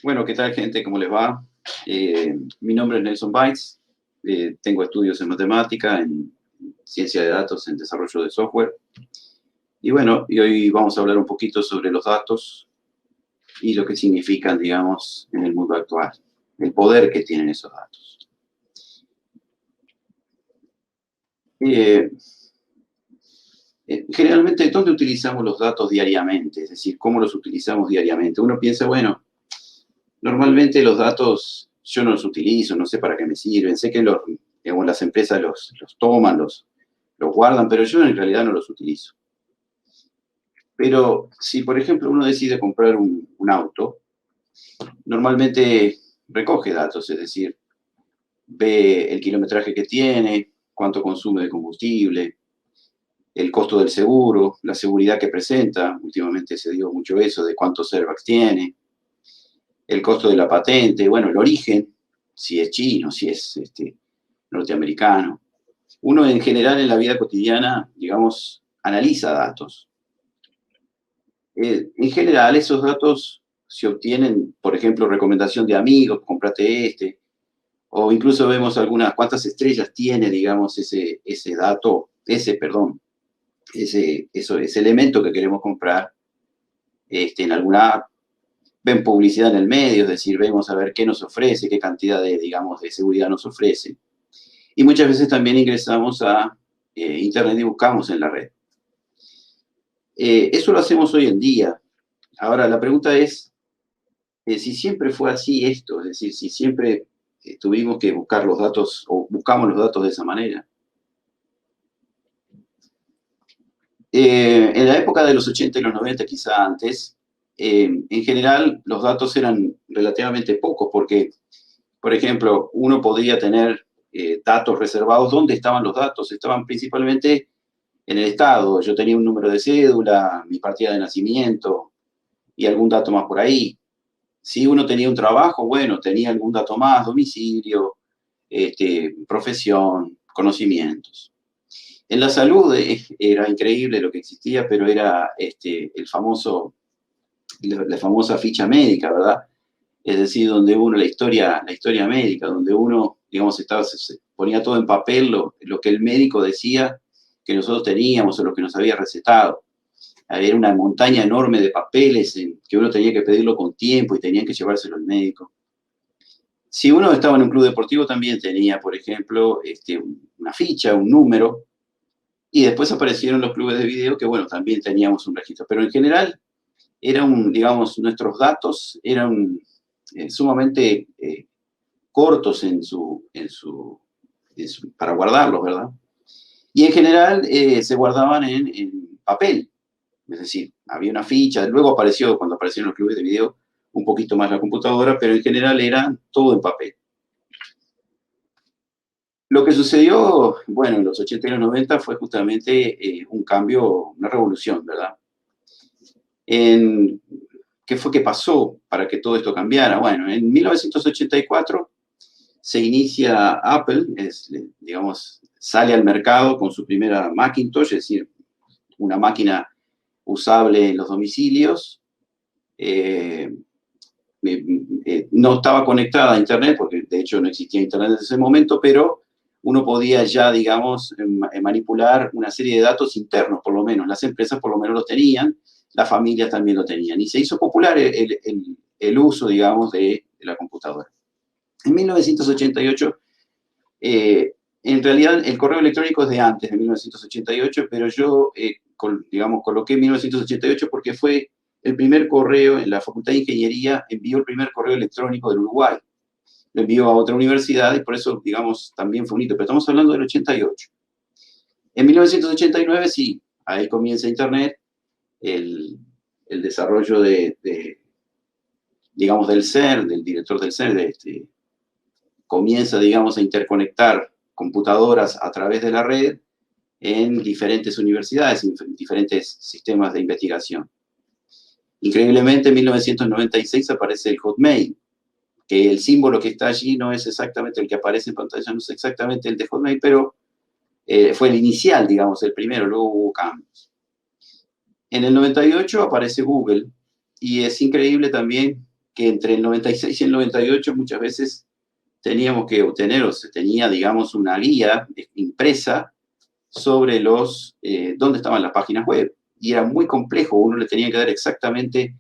Bueno, ¿qué tal, gente? ¿Cómo les va? Mi nombre es Nelson Baitz. Tengo estudios en matemática, en ciencia de datos, en desarrollo de software. Y bueno, hoy vamos a hablar un poquito sobre los datos y lo que significan, digamos, en el mundo actual, el poder que tienen esos datos. Generalmente, ¿dónde utilizamos los datos diariamente? Es decir, ¿cómo los utilizamos diariamente? Uno piensa, bueno, normalmente los datos yo no los utilizo, no sé para qué me sirven, sé que digamos, las empresas los toman, los guardan, pero yo en realidad no los utilizo. Pero si, por ejemplo, uno decide comprar un auto, normalmente recoge datos, es decir, ve el kilometraje que tiene, cuánto consume de combustible, el costo del seguro, la seguridad que presenta, últimamente se dio mucho eso, de cuántos airbags tiene, el costo de la patente, bueno, el origen, si es chino, si es norteamericano. Uno en general en la vida cotidiana, digamos, analiza datos. En general esos datos se obtienen, por ejemplo, recomendación de amigos, comprate o incluso vemos algunas cuántas estrellas tiene, digamos, ese elemento que queremos comprar en alguna app. Ven publicidad en el medio, es decir, vemos a ver qué nos ofrece, qué cantidad digamos, de seguridad nos ofrece. Y muchas veces también ingresamos a Internet y buscamos en la red. Eso lo hacemos hoy en día. Ahora, la pregunta es si siempre fue así esto, es decir, si siempre tuvimos que buscar los datos o buscamos los datos de esa manera. En la época de los 80 y los 90, quizá antes, en general los datos eran relativamente pocos porque, por ejemplo, uno podía tener datos reservados. ¿Dónde estaban los datos? Estaban principalmente en el Estado. Yo tenía un número de cédula, mi partida de nacimiento y algún dato más por ahí. Si uno tenía un trabajo, bueno, tenía algún dato más, domicilio, profesión, conocimientos. En la salud era increíble lo que existía, pero era la famosa ficha médica, ¿verdad? Es decir, donde uno, la historia médica, donde uno, digamos, se ponía todo en papel, lo que el médico decía que nosotros teníamos o lo que nos había recetado. Era una montaña enorme de papeles que uno tenía que pedirlo con tiempo y tenían que llevárselo al médico. Si uno estaba en un club deportivo, también tenía, por ejemplo, una ficha, un número, y después aparecieron los clubes de video que, bueno, también teníamos un registro. Pero en general, digamos, nuestros datos eran sumamente cortos para guardarlos, ¿verdad? Y en general se guardaban en papel. Es decir, había una ficha, luego apareció, cuando aparecieron los clubes de video, un poquito más la computadora, pero en general era todo en papel. Lo que sucedió, bueno, en los 80 y los 90 fue justamente un cambio, una revolución, ¿verdad? ¿Qué fue que pasó para que todo esto cambiara? Bueno, en 1984 se inicia Apple, digamos, sale al mercado con su primera Macintosh, es decir, una máquina usable en los domicilios. No estaba conectada a Internet, porque de hecho no existía Internet en ese momento, pero uno podía ya, digamos, manipular una serie de datos internos, por lo menos. Las empresas por lo menos los tenían, las familias también lo tenían. Y se hizo popular el uso, digamos, de la computadora. En 1988, en realidad el correo electrónico es de antes, de 1988, pero yo, digamos, coloqué 1988 porque fue el primer correo en la Facultad de Ingeniería, envió el primer correo electrónico del Uruguay. Lo envió a otra universidad y por eso, digamos, también fue un hito. Pero estamos hablando del 88. En 1989, sí, ahí comienza Internet, el desarrollo digamos, del CERN, del director del CERN, comienza, digamos, a interconectar computadoras a través de la red en diferentes universidades, en diferentes sistemas de investigación. Increíblemente, en 1996 aparece el Hotmail, que el símbolo que está allí no es exactamente el que aparece en pantalla, no es exactamente el de Hotmail, pero fue el inicial, digamos, el primero, luego hubo cambios. En el 98 aparece Google, y es increíble también que entre el 96 y el 98 muchas veces teníamos que obtener, o se tenía, digamos, una guía impresa sobre dónde estaban las páginas web. Y era muy complejo, uno le tenía que dar exactamente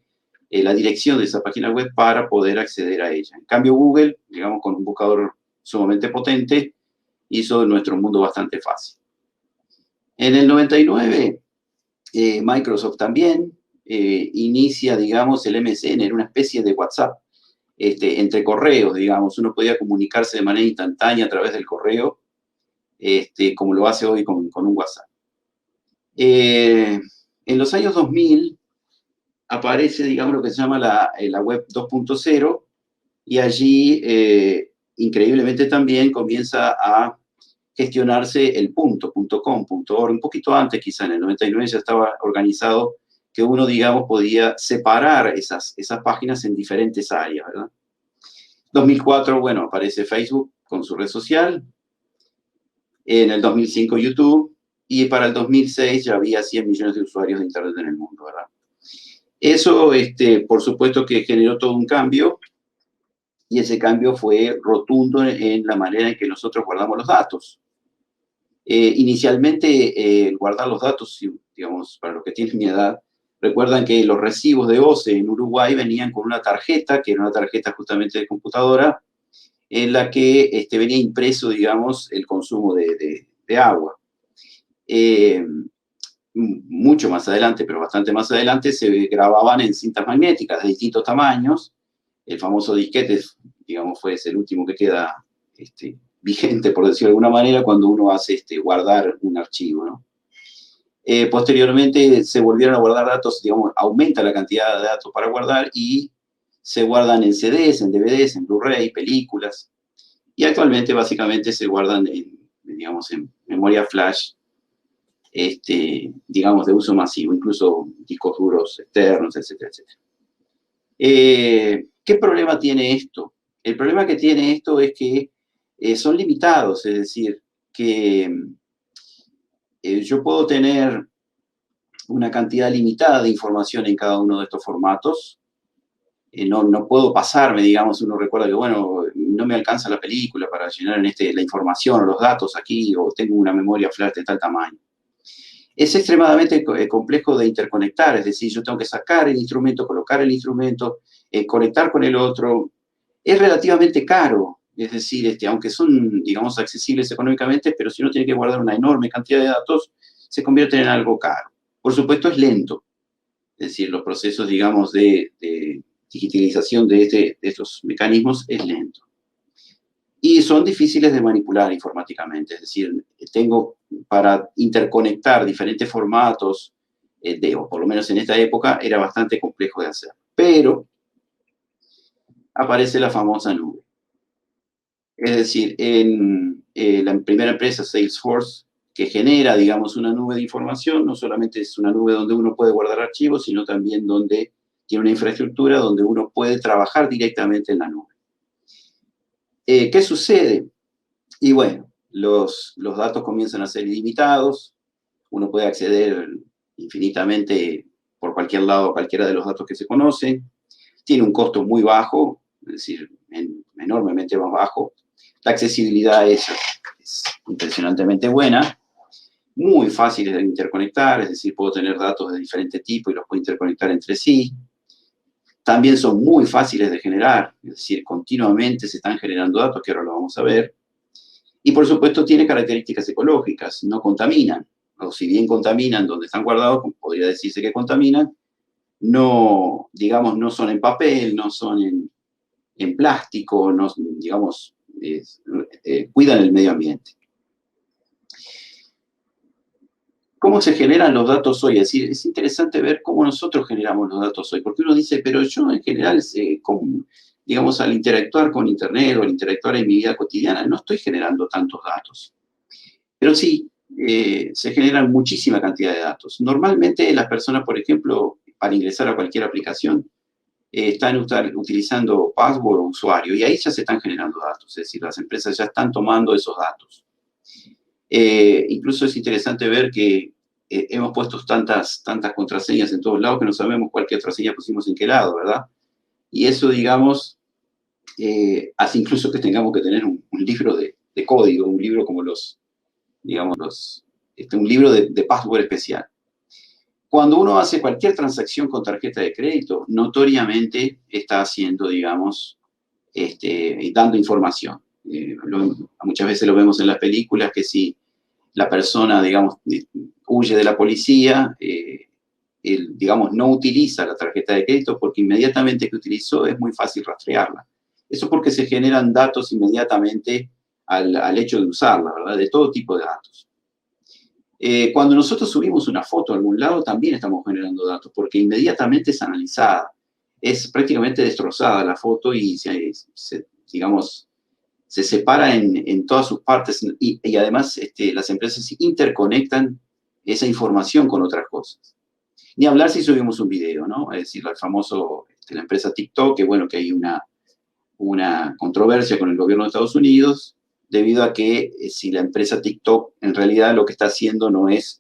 la dirección de esa página web para poder acceder a ella. En cambio, Google, digamos, con un buscador sumamente potente, hizo nuestro mundo bastante fácil. En el 99, Microsoft también inicia, digamos, el MSN, era una especie de WhatsApp, entre correos, digamos. Uno podía comunicarse de manera instantánea a través del correo, como lo hace hoy con un WhatsApp. En los años 2000 aparece, digamos, lo que se llama la web 2.0, y allí, increíblemente también, comienza a gestionarse el .com, .org, un poquito antes, quizá en el 99 ya estaba organizado que uno, digamos, podía separar esas páginas en diferentes áreas, ¿verdad? 2004, bueno, aparece Facebook con su red social, en el 2005 YouTube, y para el 2006 ya había 100 millones de usuarios de Internet en el mundo, ¿verdad? Eso, por supuesto que generó todo un cambio, y ese cambio fue rotundo en la manera en que nosotros guardamos los datos. Inicialmente, guardar los datos, digamos, para los que tienen mi edad, recuerdan que los recibos de OCE en Uruguay venían con una tarjeta, que era una tarjeta justamente de computadora, en la que venía impreso, digamos, el consumo de agua. Mucho más adelante, pero bastante más adelante, se grababan en cintas magnéticas de distintos tamaños. El famoso disquete, digamos, fue el último que queda vigente, por decirlo de alguna manera, cuando uno hace guardar un archivo, ¿no? Posteriormente se volvieron a guardar datos, digamos, aumenta la cantidad de datos para guardar y se guardan en CDs, en DVDs, en Blu-ray, películas. Y actualmente, básicamente, se guardan digamos, en memoria flash, digamos, de uso masivo, incluso discos duros externos, etcétera, etcétera. ¿Qué problema tiene esto? El problema que tiene esto es que son limitados, es decir, que yo puedo tener una cantidad limitada de información en cada uno de estos formatos. No puedo pasarme, digamos, uno recuerda que, bueno, no me alcanza la película para llenar la información o los datos aquí, o tengo una memoria flash de tal tamaño. Es extremadamente complejo de interconectar, es decir, yo tengo que sacar el instrumento, colocar el instrumento, conectar con el otro. Es relativamente caro, es decir, aunque son, digamos, accesibles económicamente, pero si uno tiene que guardar una enorme cantidad de datos, se convierte en algo caro. Por supuesto, es lento, es decir, los procesos, digamos, de digitalización de estos mecanismos es lento. Y son difíciles de manipular informáticamente, es decir, tengo para interconectar diferentes formatos, o por lo menos en esta época, era bastante complejo de hacer. Pero aparece la famosa nube. Es decir, en la primera empresa, Salesforce, que genera, digamos, una nube de información, no solamente es una nube donde uno puede guardar archivos, sino también donde tiene una infraestructura donde uno puede trabajar directamente en la nube. ¿Qué sucede? Y bueno, los datos comienzan a ser ilimitados, uno puede acceder infinitamente por cualquier lado a cualquiera de los datos que se conocen, tiene un costo muy bajo, es decir, enormemente más bajo, la accesibilidad es impresionantemente buena, muy fáciles de interconectar, es decir, puedo tener datos de diferente tipo y los puedo interconectar entre sí. También son muy fáciles de generar, es decir, continuamente se están generando datos, que ahora lo vamos a ver. Y por supuesto tiene características ecológicas, no contaminan, o si bien contaminan donde están guardados, podría decirse que contaminan, no, digamos, no son en papel, no son en plástico, no, digamos, cuidan el medio ambiente. ¿Cómo se generan los datos hoy? Es decir, es interesante ver cómo nosotros generamos los datos hoy, porque uno dice, pero yo en general, digamos, al interactuar con Internet o al interactuar en mi vida cotidiana, no estoy generando tantos datos. Pero sí, se generan muchísima cantidad de datos. Normalmente las personas, por ejemplo, para ingresar a cualquier aplicación, están utilizando password o usuario, y ahí ya se están generando datos, es decir, las empresas ya están tomando esos datos. Incluso es interesante ver que hemos puesto tantas contraseñas en todos lados que no sabemos cuál contraseña pusimos en qué lado, ¿verdad? Y eso, digamos, hace incluso que tengamos que tener un libro de código, un libro como digamos, un libro de password especial. Cuando uno hace cualquier transacción con tarjeta de crédito, notoriamente está haciendo, digamos, dando información. Muchas veces lo vemos en las películas que si la persona, digamos, huye de la policía, él, digamos, no utiliza la tarjeta de crédito porque inmediatamente que utilizó es muy fácil rastrearla. Eso porque se generan datos inmediatamente al hecho de usarla, ¿verdad? De todo tipo de datos. Cuando nosotros subimos una foto a algún lado, también estamos generando datos, porque inmediatamente es analizada. Es prácticamente destrozada la foto y digamos, se separa en todas sus partes y además las empresas interconectan esa información con otras cosas. Ni hablar si subimos un video, ¿no? Es decir, el famoso, la empresa TikTok, que bueno, que hay una controversia con el gobierno de Estados Unidos, debido a que si la empresa TikTok en realidad lo que está haciendo no es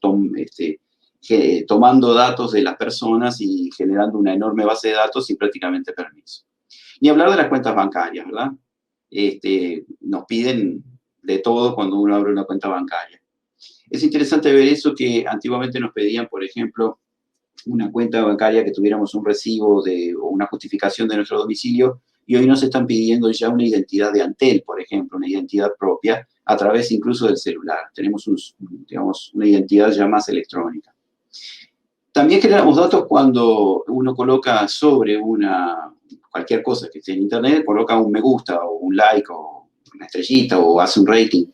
tomando datos de las personas y generando una enorme base de datos sin prácticamente permiso. Ni hablar de las cuentas bancarias, ¿verdad? Nos piden de todo cuando uno abre una cuenta bancaria. Es interesante ver eso que antiguamente nos pedían, por ejemplo, una cuenta bancaria que tuviéramos un recibo o una justificación de nuestro domicilio, y hoy nos están pidiendo ya una identidad de Antel, por ejemplo, una identidad propia, a través incluso del celular. Tenemos, digamos, una identidad ya más electrónica. También generamos datos cuando uno coloca sobre cualquier cosa que esté en Internet, coloca un me gusta o un like o una estrellita o hace un rating.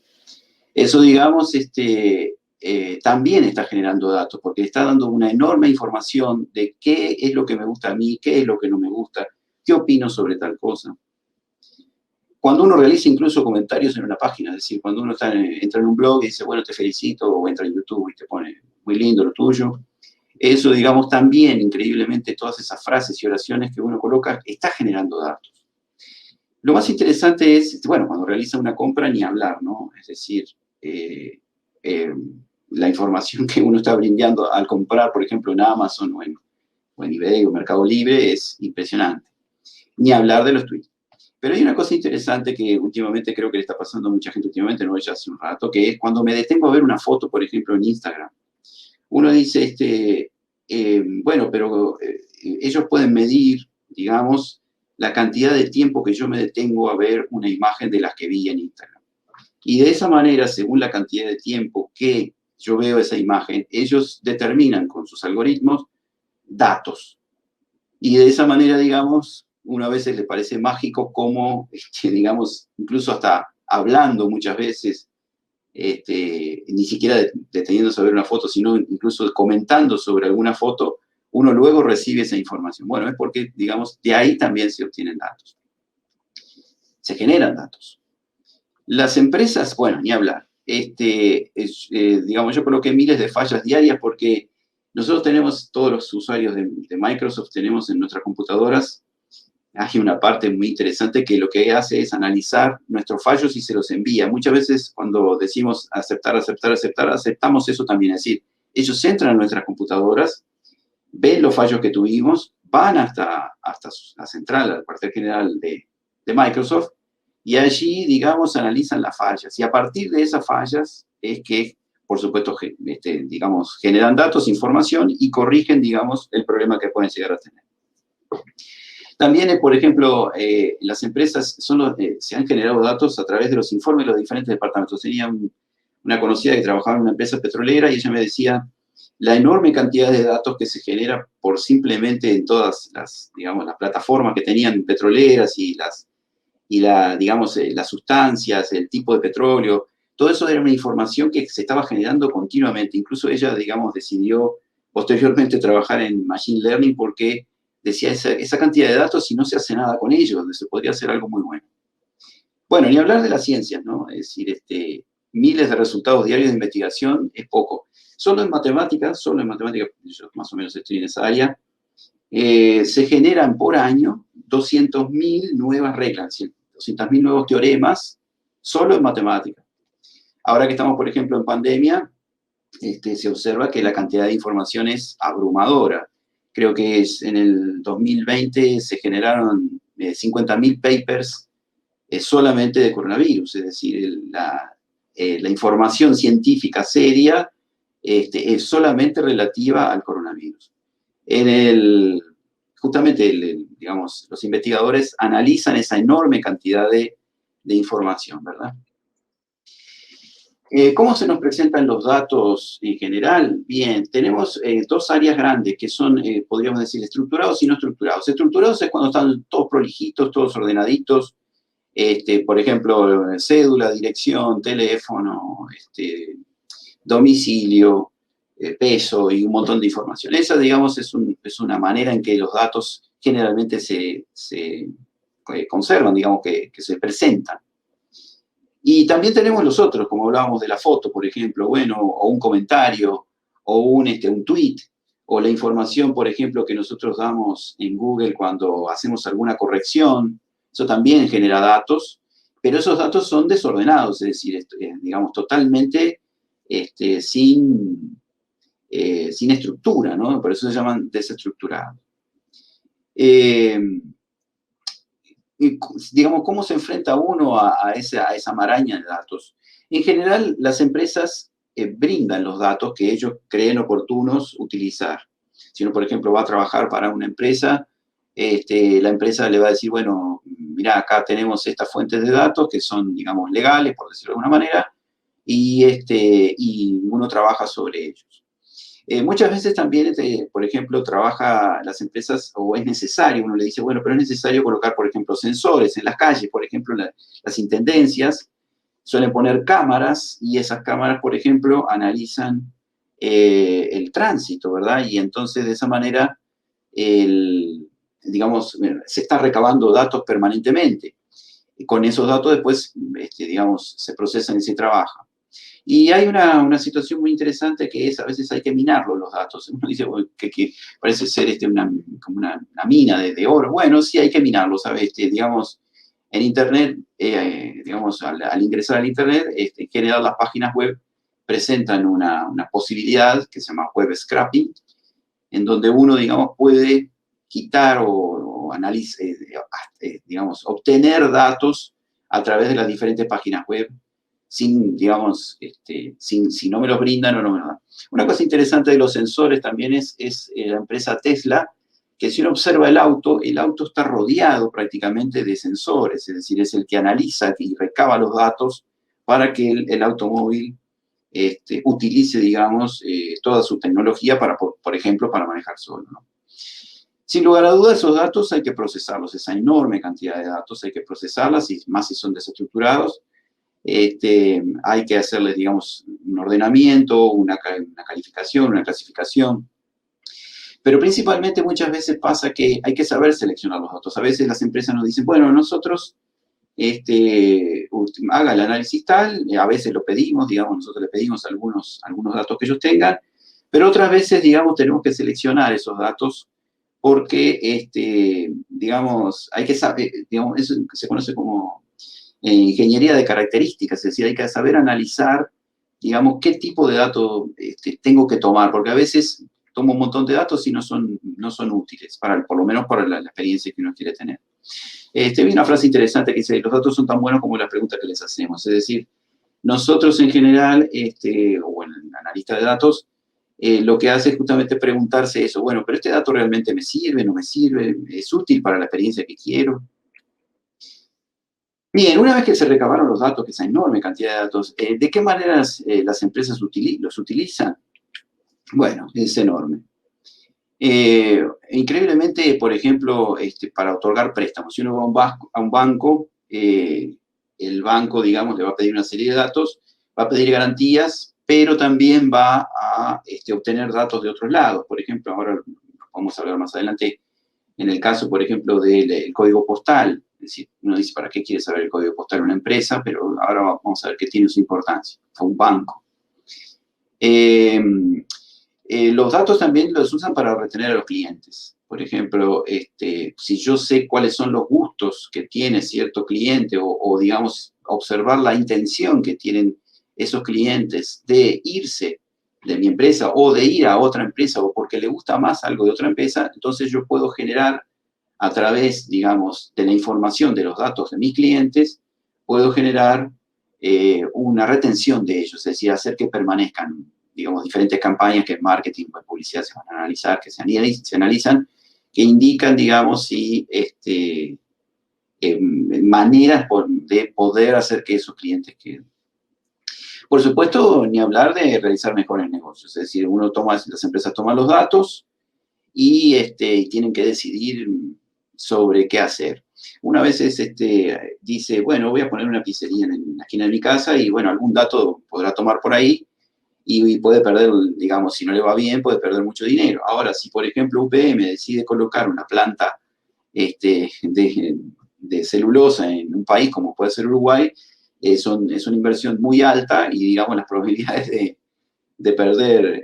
Eso, digamos, también está generando datos, porque está dando una enorme información de qué es lo que me gusta a mí, qué es lo que no me gusta, qué opino sobre tal cosa. Cuando uno realiza incluso comentarios en una página, es decir, cuando uno entra en un blog y dice, bueno, te felicito, o entra en YouTube y te pone, muy lindo lo tuyo, eso, digamos, también, increíblemente, todas esas frases y oraciones que uno coloca, está generando datos. Lo más interesante es, bueno, cuando realiza una compra, ni hablar, ¿no? Es decir, la información que uno está brindando al comprar, por ejemplo, en Amazon o en eBay o Mercado Libre es impresionante. Ni hablar de los tweets. Pero hay una cosa interesante que últimamente creo que le está pasando a mucha gente últimamente, no ya hace un rato, que es cuando me detengo a ver una foto, por ejemplo, en Instagram. Uno dice, bueno, pero ellos pueden medir, digamos, la cantidad de tiempo que yo me detengo a ver una imagen de las que vi en Instagram. Y de esa manera, según la cantidad de tiempo que yo veo esa imagen, ellos determinan con sus algoritmos datos. Y de esa manera, digamos, uno a veces le parece mágico cómo, digamos, incluso hasta hablando muchas veces, ni siquiera deteniéndose a ver una foto, sino incluso comentando sobre alguna foto, uno luego recibe esa información. Bueno, es porque, digamos, de ahí también se obtienen datos. Se generan datos. Las empresas, bueno, ni hablar. Digamos, yo coloqué miles de fallas diarias porque nosotros tenemos, todos los usuarios de Microsoft tenemos en nuestras computadoras, hay una parte muy interesante que lo que hace es analizar nuestros fallos y se los envía. Muchas veces cuando decimos aceptar, aceptar, aceptar, aceptamos eso también. Es decir, ellos entran a nuestras computadoras, ven los fallos que tuvimos, van hasta la central, al cuartel general de Microsoft, y allí, digamos, analizan las fallas. Y a partir de esas fallas es que, por supuesto, digamos, generan datos, información y corrigen, digamos, el problema que pueden llegar a tener. También, por ejemplo, las empresas se han generado datos a través de los informes de los diferentes departamentos. Tenía una conocida que trabajaba en una empresa petrolera y ella me decía la enorme cantidad de datos que se genera por simplemente en todas las, digamos, las plataformas que tenían petroleras digamos, las sustancias, el tipo de petróleo. Todo eso era una información que se estaba generando continuamente. Incluso ella, digamos, decidió posteriormente trabajar en Machine Learning porque decía esa cantidad de datos y no se hace nada con ellos, donde se podría hacer algo muy bueno. Bueno, ni hablar de las ciencias, ¿no? Es decir, miles de resultados diarios de investigación es poco. Solo en matemáticas, yo más o menos estoy en esa área, se generan por año 200.000 nuevas reglas, 200.000 nuevos teoremas, solo en matemáticas. Ahora que estamos, por ejemplo, en pandemia, se observa que la cantidad de información es abrumadora. creo que es en el 2020 se generaron 50.000 papers solamente de coronavirus, es decir, la información científica seria es solamente relativa al coronavirus. Justamente, digamos, los investigadores analizan esa enorme cantidad de información, ¿verdad? ¿Cómo se nos presentan los datos en general? Bien, tenemos dos áreas grandes que son, podríamos decir, estructurados y no estructurados. Estructurados es cuando están todos prolijitos, todos ordenaditos, por ejemplo, cédula, dirección, teléfono, domicilio, peso y un montón de información. Esa, digamos, es una manera en que los datos generalmente se conservan, digamos, que se presentan. Y también tenemos los otros, como hablábamos de la foto, por ejemplo, bueno, o un comentario, o un tweet, o la información, por ejemplo, que nosotros damos en Google cuando hacemos alguna corrección. Eso también genera datos, pero esos datos son desordenados, es decir, digamos, totalmente sin estructura, ¿no? Por eso se llaman desestructurados. Digamos, ¿cómo se enfrenta uno a esa maraña de datos? En general, las empresas brindan los datos que ellos creen oportunos utilizar. Si uno, por ejemplo, va a trabajar para una empresa, la empresa le va a decir, bueno, mira, acá tenemos estas fuentes de datos que son, digamos, legales, por decirlo de alguna manera, y uno trabaja sobre ellos. Muchas veces también, por ejemplo, trabaja las empresas, o es necesario, uno le dice, bueno, pero es necesario colocar, por ejemplo, sensores en las calles, por ejemplo, las intendencias suelen poner cámaras y esas cámaras, por ejemplo, analizan el tránsito, ¿verdad? Y entonces de esa manera, digamos, se está recabando datos permanentemente. Y con esos datos después, digamos, se procesan y se trabajan. Y hay una situación muy interesante que es, a veces hay que minarlos los datos. Uno dice que parece ser como una mina de oro. Bueno, sí hay que minarlos, ¿sabes? Digamos, en Internet, digamos, al ingresar al Internet, en general las páginas web presentan una posibilidad que se llama web scraping, en donde uno, digamos, puede quitar o analizar, digamos, obtener datos a través de las diferentes páginas web sin, digamos, si no me los brindan o no me los dan. Una cosa interesante de los sensores también es la empresa Tesla, que si uno observa el auto está rodeado prácticamente de sensores, es decir, es el que analiza y recaba los datos para que el automóvil utilice, digamos, toda su tecnología para, por ejemplo, para manejar solo, ¿no? Sin lugar a dudas, esos datos hay que procesarlos, esa enorme cantidad de datos hay que procesarlas, y más si son desestructurados. Hay que hacerles, digamos, un ordenamiento, una calificación, una clasificación. Pero principalmente muchas veces pasa que hay que saber seleccionar los datos. A veces las empresas nos dicen, bueno, nosotros haga el análisis tal, a veces lo pedimos, digamos, nosotros le pedimos algunos datos que ellos tengan, pero otras veces, digamos, tenemos que seleccionar esos datos porque, digamos, hay que saber, digamos, eso se conoce como ingeniería de características, es decir, hay que saber analizar, digamos, qué tipo de datos tengo que tomar, porque a veces tomo un montón de datos y no son útiles, por lo menos para la experiencia que uno quiere tener. Vi una frase interesante que dice, los datos son tan buenos como las preguntas que les hacemos, es decir, nosotros en general, o el analista de datos, lo que hace es justamente preguntarse eso, bueno, pero este dato realmente me sirve, no me sirve, es útil para la experiencia que quiero. Bien, una vez que se recabaron los datos, que esa enorme cantidad de datos, ¿de qué maneras las empresas los utilizan? Bueno, es enorme. Increíblemente, por ejemplo, para otorgar préstamos, si uno va a un banco, el banco, digamos, le va a pedir una serie de datos, va a pedir garantías, pero también va a obtener datos de otros lados. Por ejemplo, ahora vamos a hablar más adelante, en el caso, por ejemplo, del código postal. Es decir, uno dice, ¿para qué quiere saber el código postal de una empresa? Pero ahora vamos a ver qué tiene su importancia, a un banco. Los datos también los usan para retener a los clientes. Por ejemplo, si yo sé cuáles son los gustos que tiene cierto cliente o, digamos, observar la intención que tienen esos clientes de irse de mi empresa o de ir a otra empresa o porque le gusta más algo de otra empresa, entonces yo puedo generar a través, digamos, de la información de los datos de mis clientes, puedo generar una retención de ellos, es decir, hacer que permanezcan, digamos, diferentes campañas que en marketing o en publicidad se van a analizar, que se analizan, que indican, digamos, si maneras de poder hacer que esos clientes queden. Por supuesto, ni hablar de realizar mejores negocios, es decir, las empresas toman los datos y tienen que decidir sobre qué hacer. Una vez dice, bueno, voy a poner una pizzería en la esquina de mi casa y, bueno, algún dato podrá tomar por ahí y puede perder, digamos, si no le va bien, puede perder mucho dinero. Ahora, si, por ejemplo, UPM decide colocar una planta de celulosa en un país como puede ser Uruguay, es una inversión muy alta y, digamos, las probabilidades de perder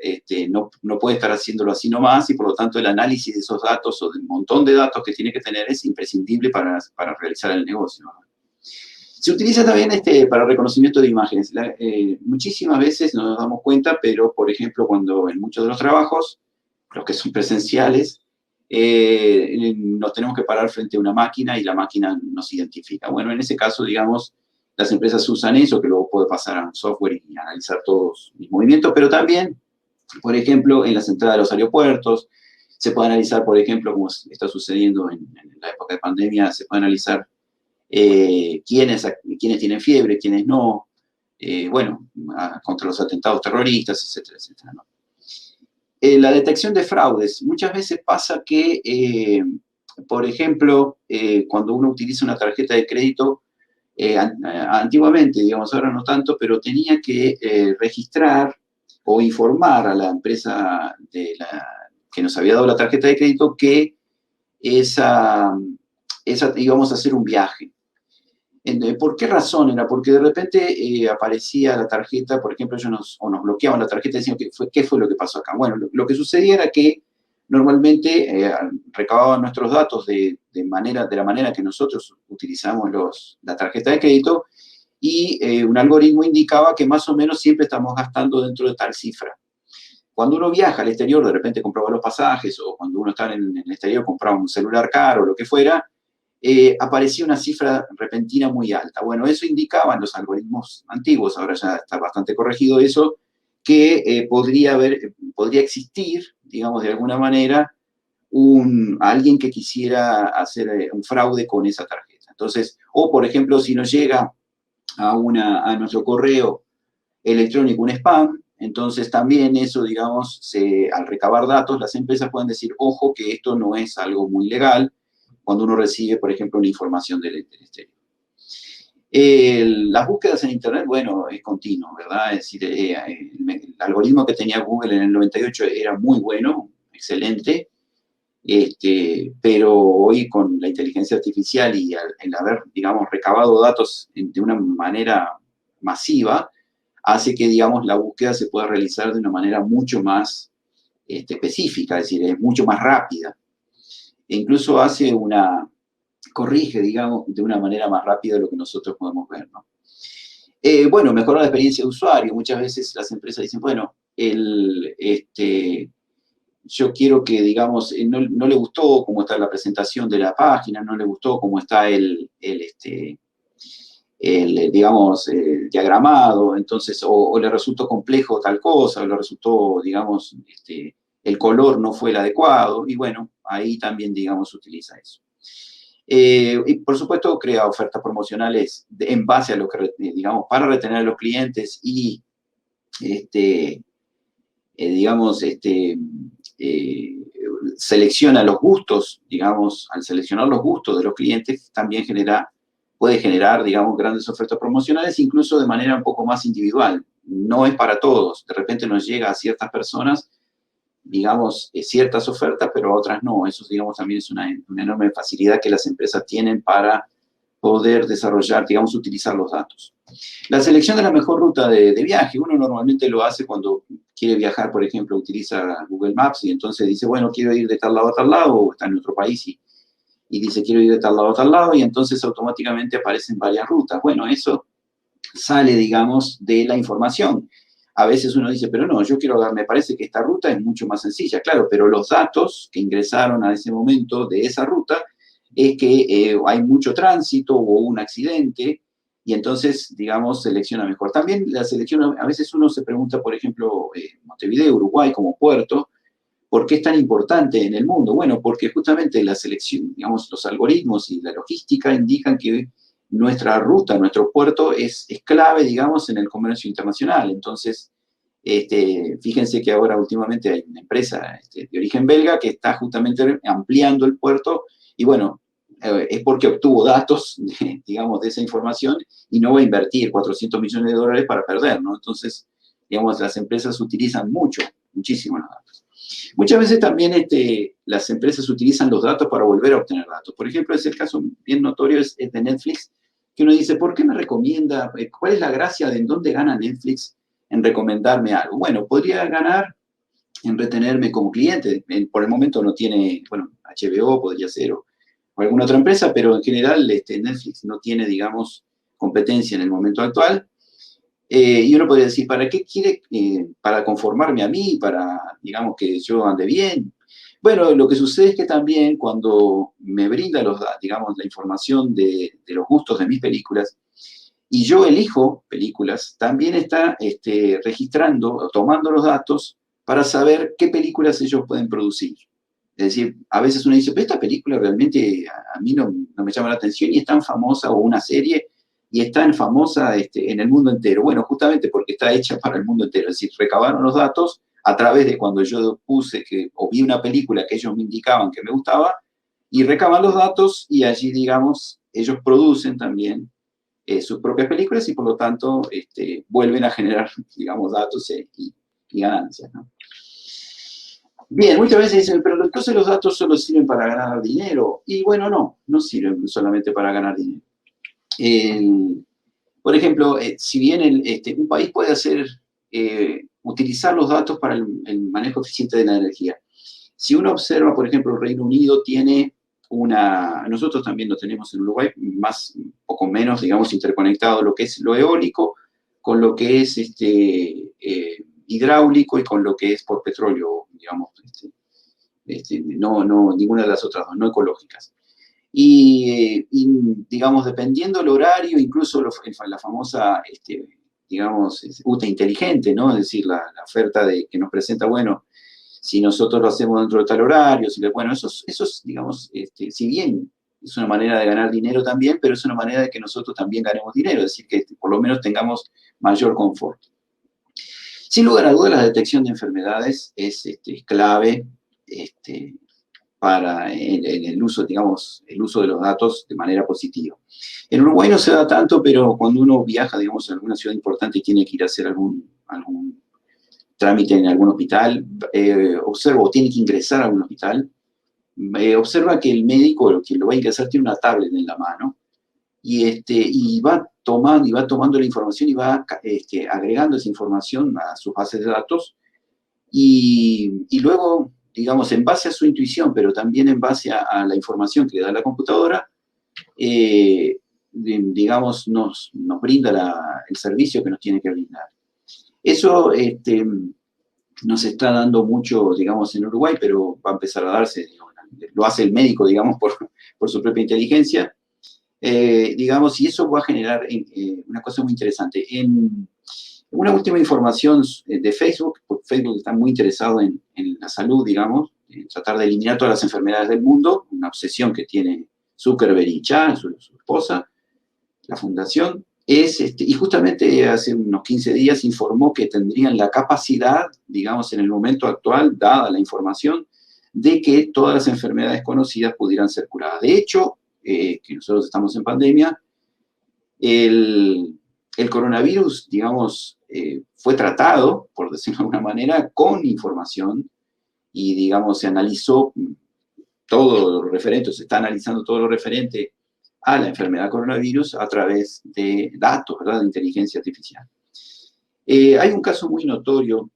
no puede estar haciéndolo así nomás y, por lo tanto, el análisis de esos datos o del montón de datos que tiene que tener es imprescindible para realizar el negocio. Se utiliza también para reconocimiento de imágenes. Muchísimas veces no nos damos cuenta, pero, por ejemplo, cuando en muchos de los trabajos, los que son presenciales, nos tenemos que parar frente a una máquina y la máquina nos identifica. Bueno, en ese caso, digamos, las empresas usan eso, que luego puede pasar a un software y analizar todos mis movimientos, pero también, por ejemplo, en las entradas de los aeropuertos, se puede analizar, por ejemplo, como está sucediendo en la época de pandemia, se puede analizar quiénes tienen fiebre, quiénes no, bueno, contra los atentados terroristas, etcétera, etcétera, ¿no? La detección de fraudes. Muchas veces pasa que, por ejemplo, cuando uno utiliza una tarjeta de crédito, antiguamente, digamos, ahora no tanto, pero tenía que registrar o informar a la empresa que nos había dado la tarjeta de crédito que íbamos a hacer un viaje. ¿Por qué razón era? Porque de repente aparecía la tarjeta, por ejemplo, nos bloqueaban la tarjeta y decían, ¿qué fue lo que pasó acá? Bueno, lo que sucedía era que normalmente recababan nuestros datos de la manera que nosotros utilizamos la tarjeta de crédito y un algoritmo indicaba que más o menos siempre estamos gastando dentro de tal cifra. Cuando uno viaja al exterior, de repente compraba los pasajes o cuando uno está en el exterior compraba un celular caro o lo que fuera, aparecía una cifra repentina muy alta. Bueno, eso indicaban los algoritmos antiguos, ahora ya está bastante corregido eso, que podría existir, digamos, de alguna manera, alguien que quisiera hacer un fraude con esa tarjeta. Entonces, o por ejemplo, si nos llega a nuestro correo electrónico un spam, entonces también eso, digamos, al recabar datos, las empresas pueden decir, ojo, que esto no es algo muy legal, cuando uno recibe, por ejemplo, una información del exterior. Las búsquedas en Internet, bueno, es continuo, ¿verdad? Es decir, el algoritmo que tenía Google en el 98 era muy bueno, excelente, pero hoy con la inteligencia artificial y el haber, digamos, recabado datos de una manera masiva, hace que, digamos, la búsqueda se pueda realizar de una manera mucho más específica, es decir, es mucho más rápida. E incluso corrige, digamos, de una manera más rápida de lo que nosotros podemos ver, ¿no? Bueno, mejorar la experiencia de usuario. Muchas veces las empresas dicen, bueno, yo quiero que, digamos, no le gustó cómo está la presentación de la página, no le gustó cómo está digamos, diagramado, entonces, o le resultó complejo tal cosa, o le resultó, digamos, el color no fue el adecuado, y bueno, ahí también, digamos, se utiliza eso. Y por supuesto, crea ofertas promocionales en base a lo que, digamos, para retener a los clientes y, digamos, selecciona los gustos, digamos, al seleccionar los gustos de los clientes, también puede generar, digamos, grandes ofertas promocionales, incluso de manera un poco más individual. No es para todos. De repente nos llega a ciertas personas, digamos, ciertas ofertas, pero a otras no. Eso, digamos, también es una enorme facilidad que las empresas tienen para poder desarrollar, digamos, utilizar los datos. La selección de la mejor ruta de viaje, uno normalmente lo hace cuando quiere viajar, por ejemplo, utiliza Google Maps y entonces dice, bueno, quiero ir de tal lado a tal lado, o está en otro país y dice, quiero ir de tal lado a tal lado, y entonces automáticamente aparecen varias rutas. Bueno, eso sale, digamos, de la información. a veces uno dice, pero no, yo quiero, me parece que esta ruta es mucho más sencilla, claro, pero los datos que ingresaron a ese momento de esa ruta es que hay mucho tránsito, hubo un accidente, y entonces, digamos, selecciona mejor. También la selección, a veces uno se pregunta, por ejemplo, Montevideo, Uruguay como puerto, ¿por qué es tan importante en el mundo? Bueno, porque justamente la selección, digamos, los algoritmos y la logística indican que nuestra ruta, nuestro puerto es clave, digamos, en el comercio internacional. Entonces, fíjense que ahora últimamente hay una empresa de origen belga que está justamente ampliando el puerto y bueno, es porque obtuvo datos, digamos, de esa información y no va a invertir 400 millones de dólares para perder, ¿no? Entonces, digamos, las empresas utilizan muchísimo los datos. Muchas veces también las empresas utilizan los datos para volver a obtener datos. Por ejemplo, es el caso bien notorio es de Netflix, que uno dice, ¿por qué me recomienda? ¿Cuál es la gracia de en dónde gana Netflix en recomendarme algo? Bueno, podría ganar en retenerme como cliente. Por el momento no tiene, bueno, HBO podría ser o alguna otra empresa, pero en general Netflix no tiene, digamos, competencia en el momento actual. Y uno podría decir, ¿para qué quiere? ¿Para conformarme a mí? ¿Para, digamos, que yo ande bien? Bueno, lo que sucede es que también cuando me brinda, digamos, la información de los gustos de mis películas, y yo elijo películas, también está registrando o tomando los datos para saber qué películas ellos pueden producir. Es decir, a veces uno dice, pero esta película realmente a mí no me llama la atención y es tan famosa, o una serie, y es tan famosa en el mundo entero. Bueno, justamente porque está hecha para el mundo entero. Es decir, recabaron los datos a través de cuando yo puse o vi una película que ellos me indicaban que me gustaba, y recaban los datos y allí, digamos, ellos producen también sus propias películas y por lo tanto vuelven a generar, digamos, datos y ganancias, ¿no? Bien, muchas veces dicen, pero entonces los datos solo sirven para ganar dinero. Y bueno, no sirven solamente para ganar dinero. Por ejemplo, si bien un país puede utilizar los datos para el manejo eficiente de la energía. Si uno observa, por ejemplo, el Reino Unido tiene nosotros también lo tenemos en Uruguay, un poco menos, digamos, interconectado lo que es lo eólico con lo que es hidráulico y con lo que es por petróleo, digamos, ninguna de las otras dos, no ecológicas. Y, digamos, dependiendo del horario, incluso la famosa, digamos, UTA inteligente, ¿no? Es decir, la oferta que nos presenta, bueno, si nosotros lo hacemos dentro de tal horario, bueno, esos digamos, si bien es una manera de ganar dinero también, pero es una manera de que nosotros también ganemos dinero, es decir, que por lo menos tengamos mayor confort. Sin lugar a dudas, la detección de enfermedades es clave para el uso, digamos, el uso de los datos de manera positiva. En Uruguay no se da tanto, pero cuando uno viaja, digamos, a alguna ciudad importante y tiene que ir a hacer algún trámite en algún hospital, observa o tiene que ingresar a algún hospital, observa que el médico, quien lo va a ingresar, tiene una tablet en la mano y va tomando la información y va agregando esa información a sus bases de datos y luego, digamos, en base a su intuición, pero también en base a la información que le da la computadora, digamos, nos brinda el servicio que nos tiene que brindar. Eso no se está dando mucho, digamos, en Uruguay, pero va a empezar a darse, digamos, lo hace el médico, digamos, por su propia inteligencia, digamos, y eso va a generar una cosa muy interesante. En una última información de Facebook, porque Facebook está muy interesado en la salud, digamos, en tratar de eliminar todas las enfermedades del mundo, una obsesión que tiene Zuckerberg y Chan, su esposa, la fundación, y justamente hace unos 15 días informó que tendrían la capacidad, digamos, en el momento actual, dada la información, de que todas las enfermedades conocidas pudieran ser curadas. De hecho, que nosotros estamos en pandemia, el coronavirus, digamos, fue tratado, por decirlo de alguna manera, con información y, digamos, se analizó todo lo referente, se está analizando todo lo referente a la enfermedad coronavirus a través de datos, ¿verdad?, de inteligencia artificial. Hay un caso muy notorio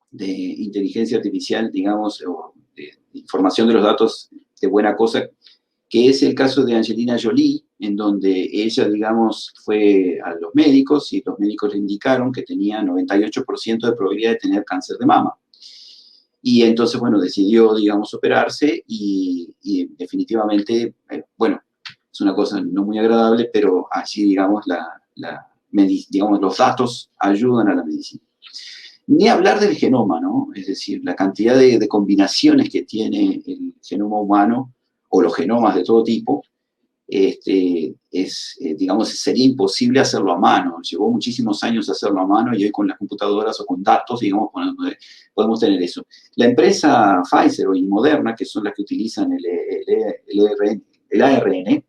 de inteligencia artificial, digamos, o de información de los datos de buena cosa, que es el caso de Angelina Jolie, en donde ella, digamos, fue a los médicos y los médicos le indicaron que tenía 98% de probabilidad de tener cáncer de mama. Y entonces, bueno, decidió, digamos, operarse y definitivamente, bueno, es una cosa no muy agradable, pero así, digamos, digamos, los datos ayudan a la medicina. Ni hablar del genoma, ¿no? Es decir, la cantidad de combinaciones que tiene el genoma humano, o los genomas de todo tipo, digamos, sería imposible hacerlo a mano. Llevó muchísimos años hacerlo a mano y hoy con las computadoras o con datos, digamos, podemos tener eso. La empresa Pfizer o Moderna, que son las que utilizan el ARN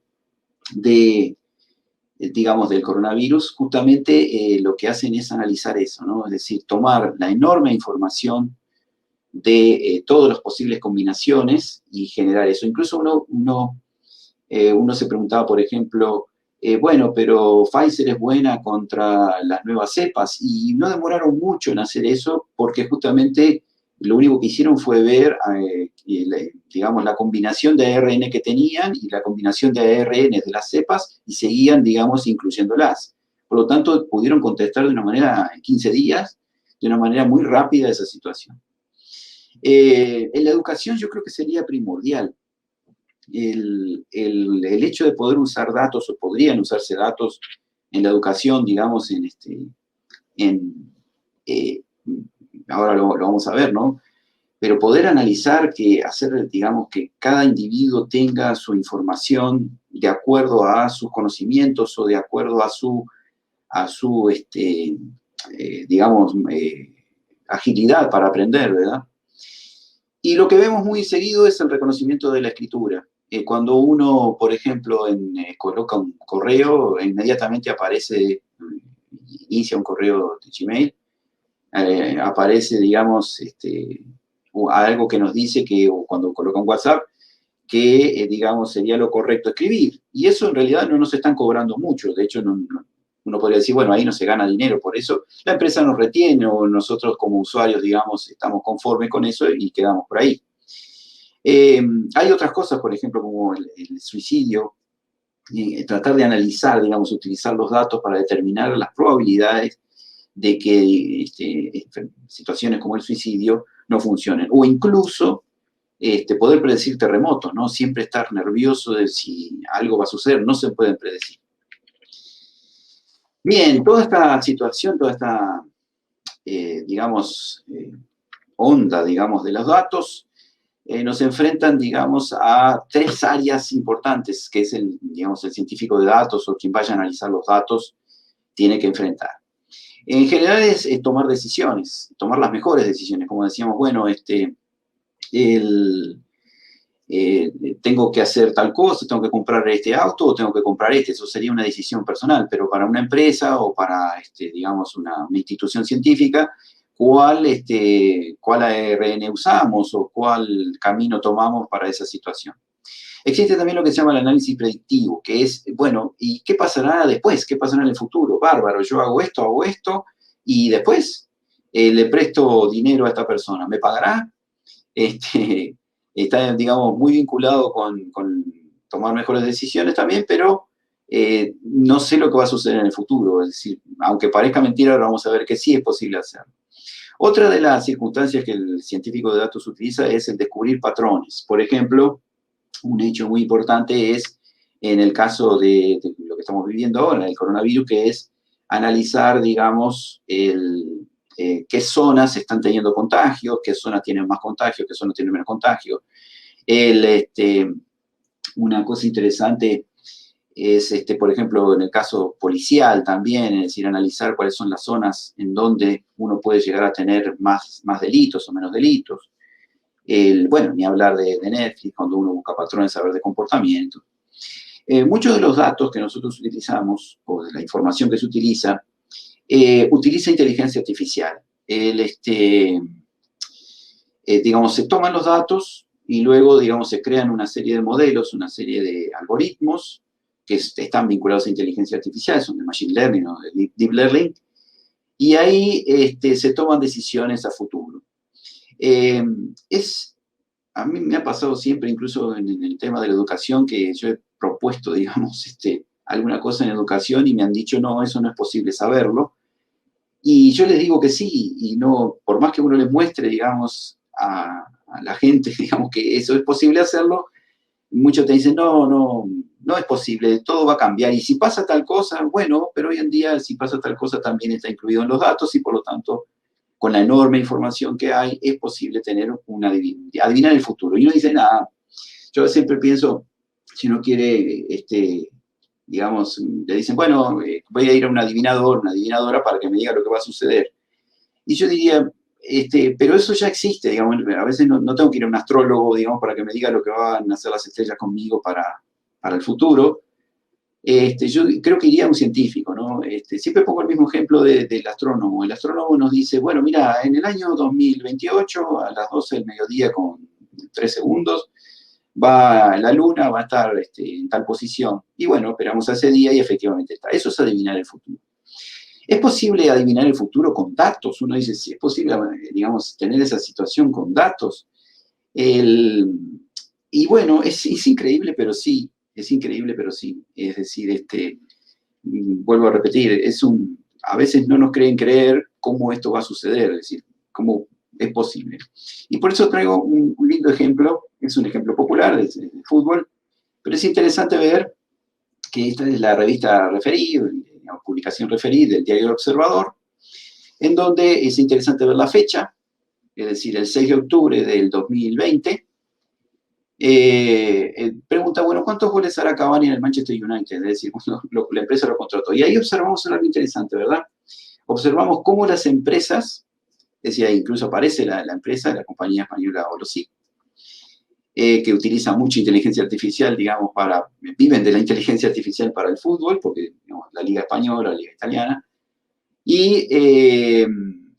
digamos, del coronavirus, justamente lo que hacen es analizar eso, ¿no? Es decir, tomar la enorme información de todas las posibles combinaciones y generar eso. Incluso uno se preguntaba, por ejemplo, bueno, pero Pfizer es buena contra las nuevas cepas, y no demoraron mucho en hacer eso porque justamente lo único que hicieron fue ver, digamos, la combinación de ARN que tenían y la combinación de ARN de las cepas y seguían, digamos, incluyéndolas. Por lo tanto, pudieron contestar de una manera, en 15 días, de una manera muy rápida esa situación. En la educación yo creo que sería primordial el hecho de poder usar datos, o podrían usarse datos en la educación, digamos, eh, ahora lo vamos a ver, ¿no? Pero poder analizar, hacer, digamos, que cada individuo tenga su información de acuerdo a sus conocimientos o de acuerdo a su digamos, agilidad para aprender, ¿verdad? Y lo que vemos muy seguido es el reconocimiento de la escritura. Cuando uno, por ejemplo, coloca un correo, inmediatamente aparece, inicia un correo de Gmail, aparece, digamos, algo que nos dice que, o cuando coloca un WhatsApp, que, digamos, sería lo correcto escribir. Y eso en realidad no nos están cobrando mucho. De hecho, uno podría decir, bueno, ahí no se gana dinero, por eso la empresa nos retiene o nosotros como usuarios, digamos, estamos conformes con eso y quedamos por ahí. Hay otras cosas, por ejemplo, como el suicidio, tratar de analizar, digamos, utilizar los datos para determinar las probabilidades de que situaciones como el suicidio no funcionen. O incluso poder predecir terremotos, ¿no? Siempre estar nervioso de si algo va a suceder, no se pueden predecir. Bien, toda esta situación, toda esta, digamos, onda, digamos, de los datos, nos enfrentan, digamos, a tres áreas importantes que es digamos, el científico de datos o quien vaya a analizar los datos tiene que enfrentar. En general es tomar decisiones, tomar las mejores decisiones, como decíamos, bueno, tengo que hacer tal cosa, tengo que comprar este auto o tengo que comprar eso sería una decisión personal, pero para una empresa o para, digamos, una institución científica, ¿cuál ARN usamos o cuál camino tomamos para esa situación? Existe también lo que se llama el análisis predictivo, que es, bueno, ¿y qué pasará después? ¿Qué pasará en el futuro? Bárbaro, yo hago esto, y después le presto dinero a esta persona, ¿me pagará? Está, digamos, muy vinculado con tomar mejores decisiones también, pero no sé lo que va a suceder en el futuro. Es decir, aunque parezca mentira, ahora vamos a ver que sí es posible hacerlo. Otra de las circunstancias que el científico de datos utiliza es el descubrir patrones. Por ejemplo, un hecho muy importante es, en el caso de lo que estamos viviendo ahora, el coronavirus, que es analizar, digamos, qué zonas están teniendo contagios, qué zonas tienen más contagios, qué zonas tienen menos contagios. Una cosa interesante es, por ejemplo, en el caso policial también, es decir, analizar cuáles son las zonas en donde uno puede llegar a tener más delitos o menos delitos. Bueno, ni hablar de Netflix, cuando uno busca patrones, saber de comportamiento. Muchos de los datos que nosotros utilizamos, o de la información que se utiliza inteligencia artificial. Digamos, se toman los datos y luego, digamos, se crean una serie de modelos, una serie de algoritmos que están vinculados a inteligencia artificial, son de machine learning o de deep learning, y ahí se toman decisiones a futuro. Es a mí me ha pasado siempre, incluso en el tema de la educación, que yo he propuesto, digamos, alguna cosa en educación y me han dicho, no, eso no es posible saberlo. Y yo les digo que sí, y no, por más que uno les muestre, digamos, a la gente, digamos, que eso es posible hacerlo, muchos te dicen, no, no, no es posible, todo va a cambiar. Y si pasa tal cosa, bueno, pero hoy en día si pasa tal cosa también está incluido en los datos y por lo tanto, con la enorme información que hay, es posible tener adivinar el futuro. Y uno dice, nada, yo siempre pienso, si uno quiere, digamos, le dicen, bueno, voy a ir a un adivinador, una adivinadora para que me diga lo que va a suceder. Y yo diría, pero eso ya existe, digamos, a veces no tengo que ir a un astrólogo, digamos, para que me diga lo que van a hacer las estrellas conmigo para el futuro. Yo creo que iría a un científico, ¿no? Siempre pongo el mismo ejemplo del astrónomo. El astrónomo nos dice, bueno, mira, en el año 2028, a las 12 del mediodía con 3 segundos, la luna va a estar en tal posición. Y bueno, esperamos a ese día y efectivamente está. Eso es adivinar el futuro. ¿Es posible adivinar el futuro con datos? Uno dice, sí, es posible, digamos, tener esa situación con datos. Y bueno, es increíble, pero sí, es increíble, pero sí. Es decir, vuelvo a repetir, a veces no nos creen creer cómo esto va a suceder, es decir, cómo es posible. Y por eso traigo un lindo ejemplo, es un ejemplo popular de fútbol, pero es interesante ver que esta es la revista Referí, la publicación Referí del diario El Observador, en donde es interesante ver la fecha, es decir, el 6 de octubre del 2020, pregunta, bueno, ¿cuántos goles hará Cavani en el Manchester United? Es decir, la empresa lo contrató. Y ahí observamos algo interesante, ¿verdad? Observamos cómo las empresas, es decir, incluso aparece la empresa, la compañía española Olosí, que utiliza mucha inteligencia artificial, digamos, viven de la inteligencia artificial para el fútbol, porque digamos, la Liga Española, la Liga Italiana, y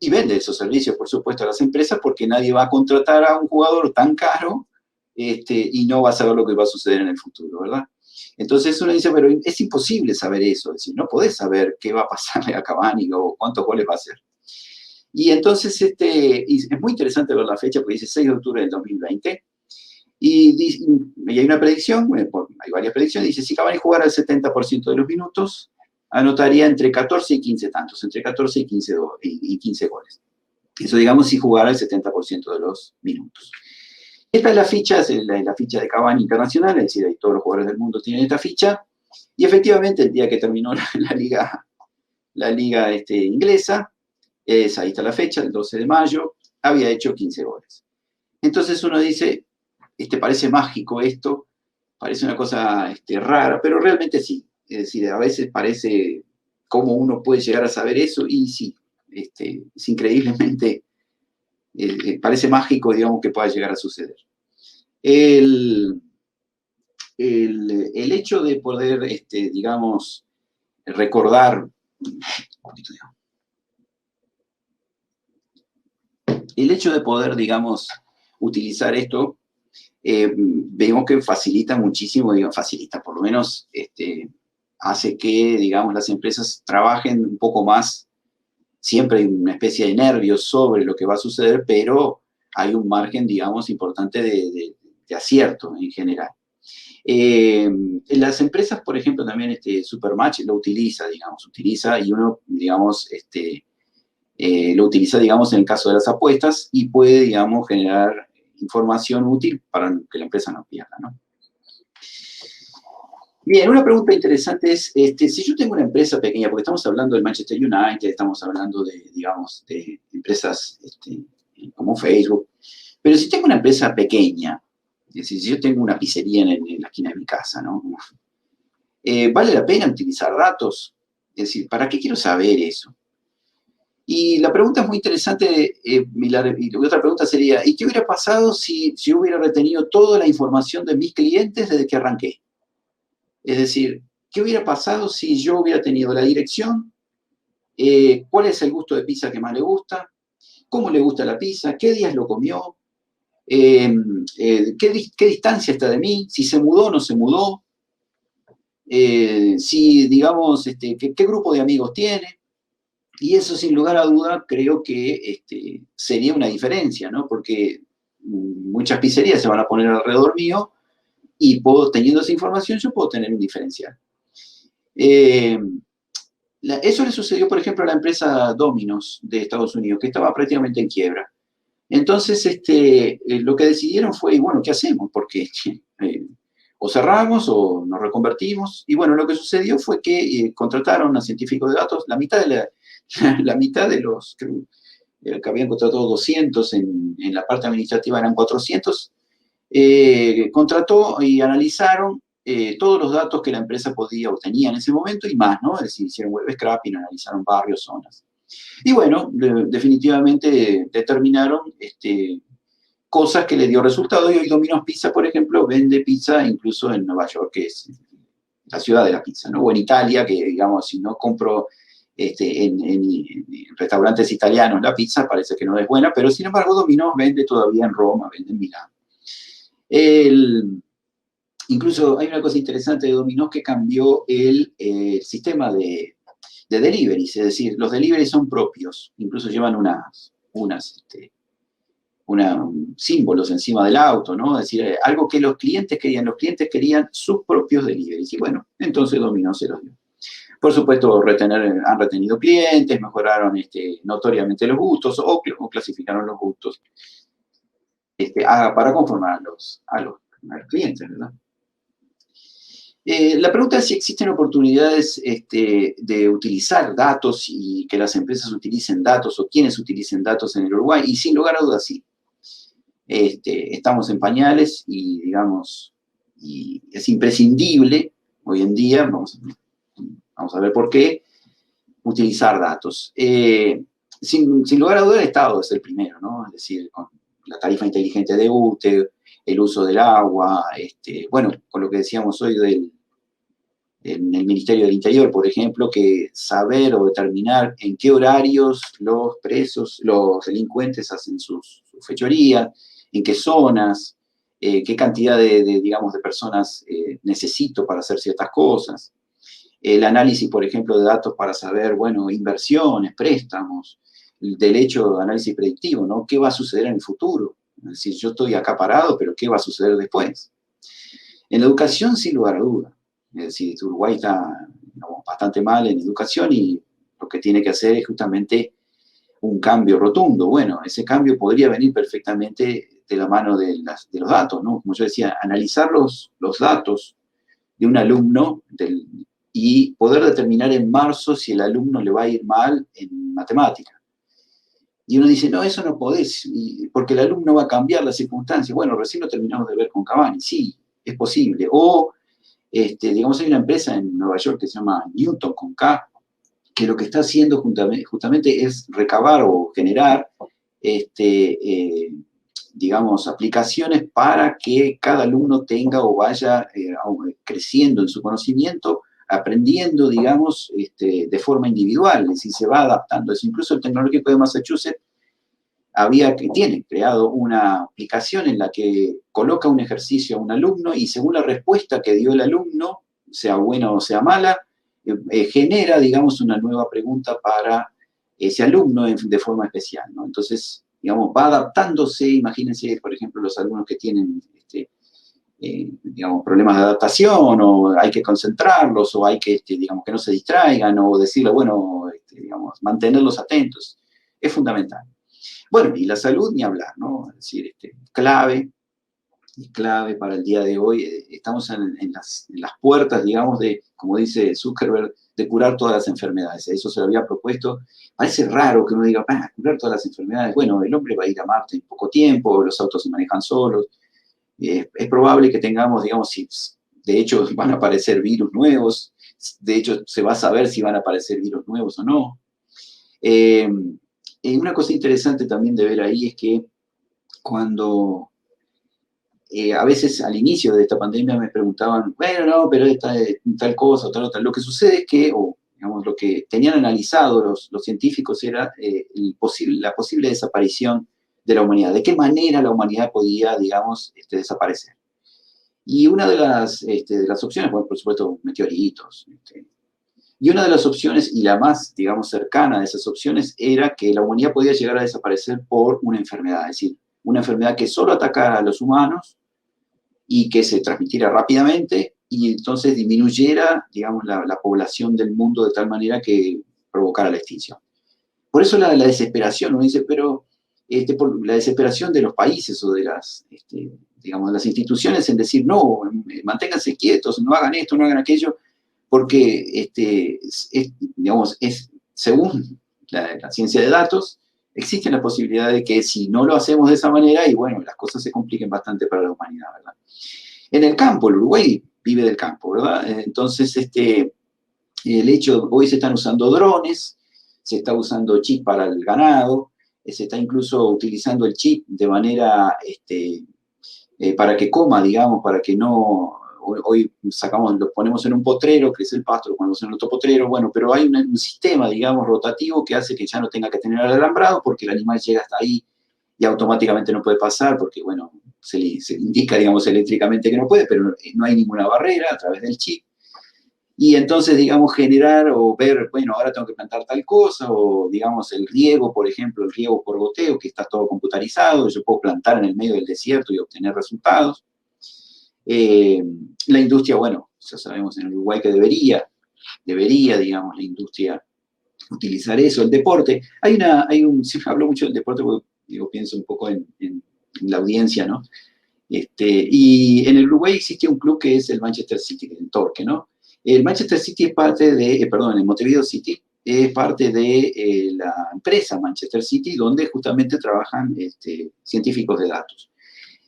vende esos servicios, por supuesto, a las empresas, porque nadie va a contratar a un jugador tan caro y no va a saber lo que va a suceder en el futuro, ¿verdad? Entonces uno dice, pero es imposible saber eso, es decir, no podés saber qué va a pasarle a Cavani o cuántos goles va a hacer. Y entonces es muy interesante ver la fecha, porque dice 6 de octubre del 2020, y hay una predicción, hay varias predicciones, dice, si Cavani jugara el 70% de los minutos, anotaría entre 14 y 15 tantos, entre 14 y 15 goles. Eso, digamos, si jugara el 70% de los minutos. Esta es la ficha, la ficha de Cavani internacional, es decir, ahí todos los jugadores del mundo tienen esta ficha, y efectivamente el día que terminó la liga inglesa, ahí está la fecha, el 12 de mayo, había hecho 15 goles. Entonces uno dice, parece mágico esto, parece una cosa rara, pero realmente sí. Es decir, a veces parece cómo uno puede llegar a saber eso, y sí, es increíblemente, parece mágico, digamos, que pueda llegar a suceder. El hecho de poder, digamos, recordar, el hecho de poder, digamos, utilizar esto, vemos que facilita muchísimo, digamos, facilita, por lo menos hace que, digamos, las empresas trabajen un poco más. Siempre hay una especie de nervios sobre lo que va a suceder, pero hay un margen, digamos, importante de acierto en general. En las empresas, por ejemplo, también Supermatch lo utiliza, digamos, y uno, digamos, lo utiliza, digamos, en el caso de las apuestas y puede, digamos, generar información útil para que la empresa no pierda, ¿no? Bien, una pregunta interesante es, si yo tengo una empresa pequeña, porque estamos hablando del Manchester United, estamos hablando de, digamos, de empresas como Facebook, pero si tengo una empresa pequeña, es decir, si yo tengo una pizzería en la esquina de mi casa, ¿no? ¿Vale la pena utilizar datos? Es decir, ¿para qué quiero saber eso? Y la pregunta es muy interesante, y otra pregunta sería, ¿y qué hubiera pasado si yo hubiera retenido toda la información de mis clientes desde que arranqué? Es decir, ¿qué hubiera pasado si yo hubiera tenido la dirección? ¿Cuál es el gusto de pizza que más le gusta? ¿Cómo le gusta la pizza? ¿Qué días lo comió? ¿Qué distancia está de mí? ¿Si se mudó o no se mudó? Si, digamos, ¿qué grupo de amigos tiene? Y eso, sin lugar a duda, creo que sería una diferencia, ¿no? Porque muchas pizzerías se van a poner alrededor mío y teniendo esa información yo puedo tener un diferencial. Eso le sucedió, por ejemplo, a la empresa Domino's de Estados Unidos, que estaba prácticamente en quiebra. Entonces, lo que decidieron fue, bueno, ¿qué hacemos? Porque o cerramos o nos reconvertimos. Y bueno, lo que sucedió fue que contrataron a científicos de datos, la mitad la mitad de los que habían contratado 200 en la parte administrativa eran 400, contrató y analizaron todos los datos que la empresa podía o tenía en ese momento y más, ¿no? Es decir, hicieron web scraping, analizaron barrios, zonas. Y bueno, definitivamente determinaron cosas que le dio resultado. Y hoy Domino's Pizza, por ejemplo, vende pizza incluso en Nueva York, que es la ciudad de la pizza, ¿no? O en Italia, que digamos, si no compro en restaurantes italianos la pizza, parece que no es buena, pero sin embargo Domino's vende todavía en Roma, vende en Milán. Incluso hay una cosa interesante de Domino's que cambió el sistema de deliveries, es decir, los deliveries son propios, incluso llevan símbolos encima del auto, ¿no? Es decir, algo que los clientes querían sus propios deliveries, y bueno, entonces Domino's se los dio. Por supuesto, han retenido clientes, mejoraron notoriamente los gustos, o clasificaron los gustos para conformar a los clientes, ¿verdad? La pregunta es si existen oportunidades de utilizar datos y que las empresas utilicen datos o quienes utilicen datos en el Uruguay, y sin lugar a dudas sí. Estamos en pañales y, digamos, y es imprescindible hoy en día, vamos a ver por qué, utilizar datos. Sin lugar a dudas el Estado es el primero, ¿no? Es decir, con la tarifa inteligente de UTE, el uso del agua, bueno, con lo que decíamos hoy en el Ministerio del Interior, por ejemplo, que saber o determinar en qué horarios los presos, los delincuentes hacen sus fechorías, en qué zonas, qué cantidad digamos, de personas necesito para hacer ciertas cosas. El análisis, por ejemplo, de datos para saber, bueno, inversiones, préstamos, del hecho de análisis predictivo, ¿no? ¿Qué va a suceder en el futuro? Es decir, yo estoy acá parado, pero ¿qué va a suceder después? En la educación, sin lugar a duda. Es decir, Uruguay está, digamos, bastante mal en educación y lo que tiene que hacer es justamente un cambio rotundo. Bueno, ese cambio podría venir perfectamente de la mano de los datos, ¿no? Como yo decía, analizar los datos de un alumno y poder determinar en marzo si el alumno le va a ir mal en matemática. Y uno dice, no, eso no podés, porque el alumno va a cambiar las circunstancias. Bueno, recién lo terminamos de ver con Cavani, sí, es posible. O, digamos, hay una empresa en Nueva York que se llama Newton con K, que lo que está haciendo justamente es recabar o generar, digamos, aplicaciones para que cada alumno tenga o vaya creciendo en su conocimiento, aprendiendo, digamos, de forma individual, es decir, se va adaptando. Incluso el Tecnológico de Massachusetts tiene creado una aplicación en la que coloca un ejercicio a un alumno y según la respuesta que dio el alumno, sea buena o sea mala, genera, digamos, una nueva pregunta para ese alumno de forma especial, ¿no? Entonces, digamos, va adaptándose, imagínense, por ejemplo, los alumnos que tienen, digamos, problemas de adaptación, o hay que concentrarlos, o hay que, digamos, que no se distraigan, o decirle, bueno, digamos, mantenerlos atentos. Es fundamental. Bueno, y la salud, ni hablar, ¿no? Es decir, clave para el día de hoy. Estamos en las puertas, digamos, como dice Zuckerberg, de curar todas las enfermedades. Eso se lo había propuesto. Parece raro que uno diga, curar todas las enfermedades. Bueno, el hombre va a ir a Marte en poco tiempo, los autos se manejan solos. Es probable que tengamos, digamos, de hecho van a aparecer virus nuevos, de hecho se va a saber si van a aparecer virus nuevos o no. Una cosa interesante también de ver ahí es que cuando a veces al inicio de esta pandemia me preguntaban, bueno, no, pero esta tal cosa, tal otra. Lo que sucede es que, digamos, lo que tenían analizado los científicos era la posible desaparición de la humanidad. ¿De qué manera la humanidad podía, digamos, desaparecer? Y una de las opciones, bueno, por supuesto, meteoritos. Y una de las opciones, y la más, digamos, cercana de esas opciones, era que la humanidad podía llegar a desaparecer por una enfermedad. Es decir, una enfermedad que solo atacara a los humanos y que se transmitiera rápidamente y entonces disminuyera, digamos, la población del mundo de tal manera que provocara la extinción. Por eso la desesperación, uno dice, pero por la desesperación de los países o de digamos, de las instituciones en decir, no, manténganse quietos, no hagan esto, no hagan aquello, porque, digamos, según la ciencia de datos, existe la posibilidad de que si no lo hacemos de esa manera, y bueno, las cosas se compliquen bastante para la humanidad, ¿verdad? En el campo, el Uruguay vive del campo, ¿verdad? Entonces, el hecho, hoy se están usando drones, se está usando chip para el ganado, se está incluso utilizando el chip de manera, para que coma, digamos, para que no, hoy sacamos, lo ponemos en un potrero, que es el pasto, lo ponemos en otro potrero, bueno, pero hay un sistema, digamos, rotativo que hace que ya no tenga que tener el alambrado porque el animal llega hasta ahí y automáticamente no puede pasar porque, bueno, se indica, digamos, eléctricamente que no puede, pero no hay ninguna barrera a través del chip. Y entonces, digamos, generar o ver, bueno, ahora tengo que plantar tal cosa, o digamos, el riego, por ejemplo, el riego por goteo, que está todo computarizado, yo puedo plantar en el medio del desierto y obtener resultados. La industria, bueno, ya sabemos en Uruguay que debería, digamos, la industria utilizar eso. El deporte, se habló mucho del deporte porque, digo, pienso un poco en la audiencia, ¿no? Y en el Uruguay existe un club que es el Manchester City, el Torque, ¿no? El Manchester City es parte el Montevideo City es parte de la empresa Manchester City, donde justamente trabajan científicos de datos.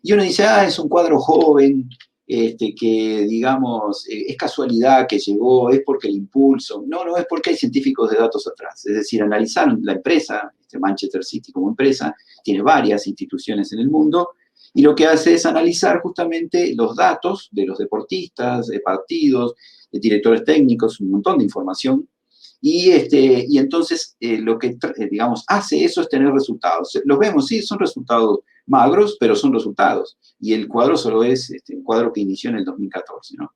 Y uno dice, es un cuadro joven, que digamos, es casualidad que llegó, es porque el impulso. No, no, es porque hay científicos de datos atrás. Es decir, analizaron la empresa, Manchester City como empresa, tiene varias instituciones en el mundo, y lo que hace es analizar justamente los datos de los deportistas, de partidos, de directores técnicos, un montón de información, y entonces lo que, digamos, hace eso es tener resultados. Los vemos, sí, son resultados magros, pero son resultados. Y el cuadro solo es un cuadro que inició en el 2014, ¿no?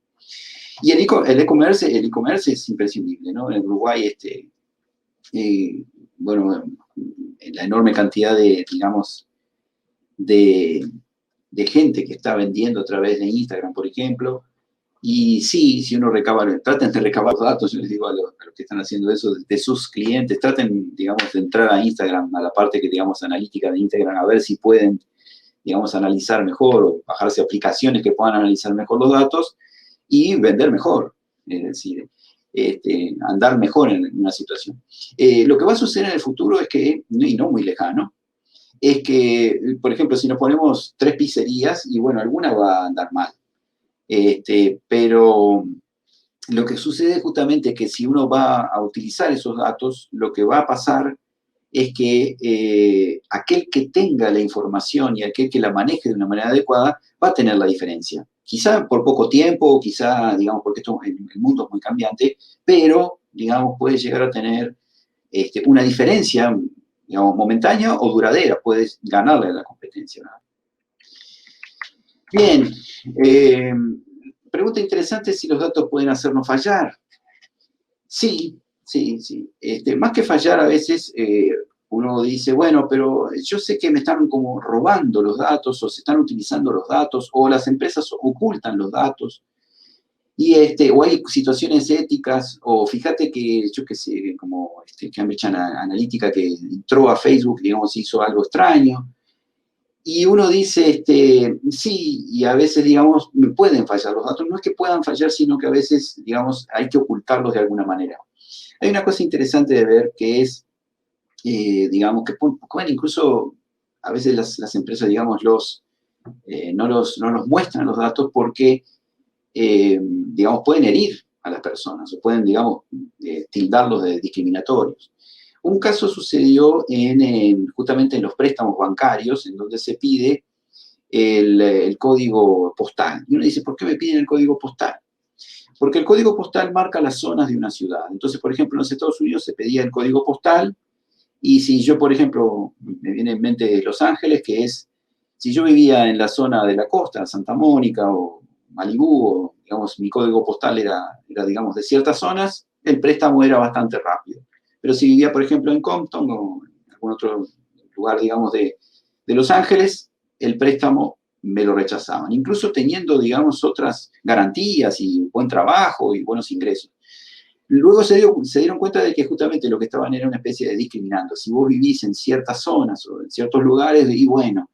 Y el e-commerce es imprescindible, ¿no? En Uruguay, bueno, la enorme cantidad de, digamos, de gente que está vendiendo a través de Instagram, por ejemplo. Y sí, si uno traten de recabar los datos, yo les digo a los que están haciendo eso, de sus clientes, traten, digamos, de entrar a Instagram, a la parte que, digamos, analítica de Instagram, a ver si pueden, digamos, analizar mejor o bajarse aplicaciones que puedan analizar mejor los datos y vender mejor, es decir, andar mejor en una situación. Lo que va a suceder en el futuro es que, y no muy lejano, es que, por ejemplo, si nos ponemos 3 pizzerías, y bueno, alguna va a andar mal. Pero lo que sucede justamente es que si uno va a utilizar esos datos, lo que va a pasar es que aquel que tenga la información y aquel que la maneje de una manera adecuada va a tener la diferencia. Quizá por poco tiempo, quizá, digamos, porque el mundo es muy cambiante, pero, digamos, puede llegar a tener una diferencia, digamos, momentánea o duradera, puedes ganarle a la competencia, ¿no? Bien, pregunta interesante si los datos pueden hacernos fallar. Sí, sí, sí. Más que fallar, a veces uno dice, bueno, pero yo sé que me están como robando los datos o se están utilizando los datos o las empresas ocultan los datos. O hay situaciones éticas, o fíjate que, yo qué sé, como Cambridge Analytica que entró a Facebook, digamos, hizo algo extraño. Y uno dice, sí, y a veces, digamos, me pueden fallar los datos. No es que puedan fallar, sino que a veces, digamos, hay que ocultarlos de alguna manera. Hay una cosa interesante de ver que es, digamos, que pueden incluso, a veces las empresas, digamos, no los muestran los datos porque, digamos, pueden herir a las personas o pueden, digamos, tildarlos de discriminatorios. Un caso sucedió justamente en los préstamos bancarios, en donde se pide el código postal. Y uno dice, ¿por qué me piden el código postal? Porque el código postal marca las zonas de una ciudad. Entonces, por ejemplo, en los Estados Unidos se pedía el código postal, y si yo, por ejemplo, me viene en mente Los Ángeles, que es, si yo vivía en la zona de la costa, Santa Mónica o Malibú, o, digamos, mi código postal era, digamos, de ciertas zonas, el préstamo era bastante rápido. Pero si vivía, por ejemplo, en Compton o en algún otro lugar, digamos, de Los Ángeles, el préstamo me lo rechazaban, incluso teniendo, digamos, otras garantías y buen trabajo y buenos ingresos. Luego se dieron cuenta de que justamente lo que estaban era una especie de discriminando. Si vos vivís en ciertas zonas o en ciertos lugares, y bueno,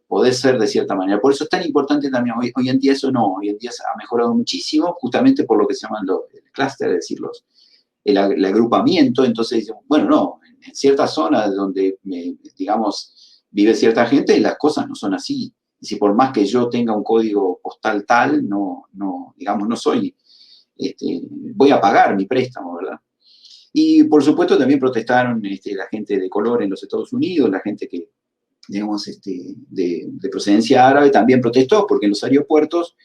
podés ser de cierta manera. Por eso es tan importante también, hoy en día eso no, hoy en día se ha mejorado muchísimo, justamente por lo que se llaman el clúster, es decir, el agrupamiento. Entonces, bueno, no, en ciertas zonas donde, digamos, vive cierta gente, las cosas no son así. Y si por más que yo tenga un código postal tal, digamos, no soy, voy a pagar mi préstamo, ¿verdad? Y por supuesto también protestaron la gente de color en los Estados Unidos, la gente que, digamos, de procedencia árabe también protestó, porque en los aeropuertos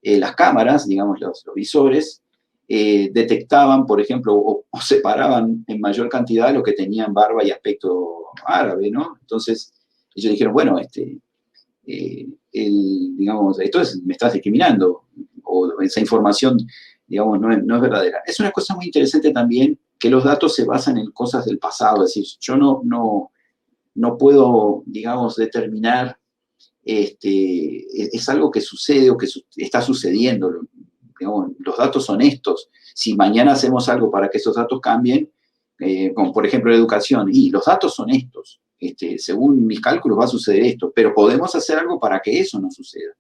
las cámaras, digamos, los visores, detectaban, por ejemplo, o separaban en mayor cantidad los que tenían barba y aspecto árabe, ¿no? Entonces, ellos dijeron, bueno, digamos, esto me estás discriminando, o esa información, digamos, no es verdadera. Es una cosa muy interesante también que los datos se basan en cosas del pasado, es decir, yo no puedo, digamos, determinar, es algo que sucede o que está sucediendo, digamos, los datos son estos. Si mañana hacemos algo para que esos datos cambien, como por ejemplo la educación, y los datos son estos, según mis cálculos va a suceder esto, pero podemos hacer algo para que eso no suceda.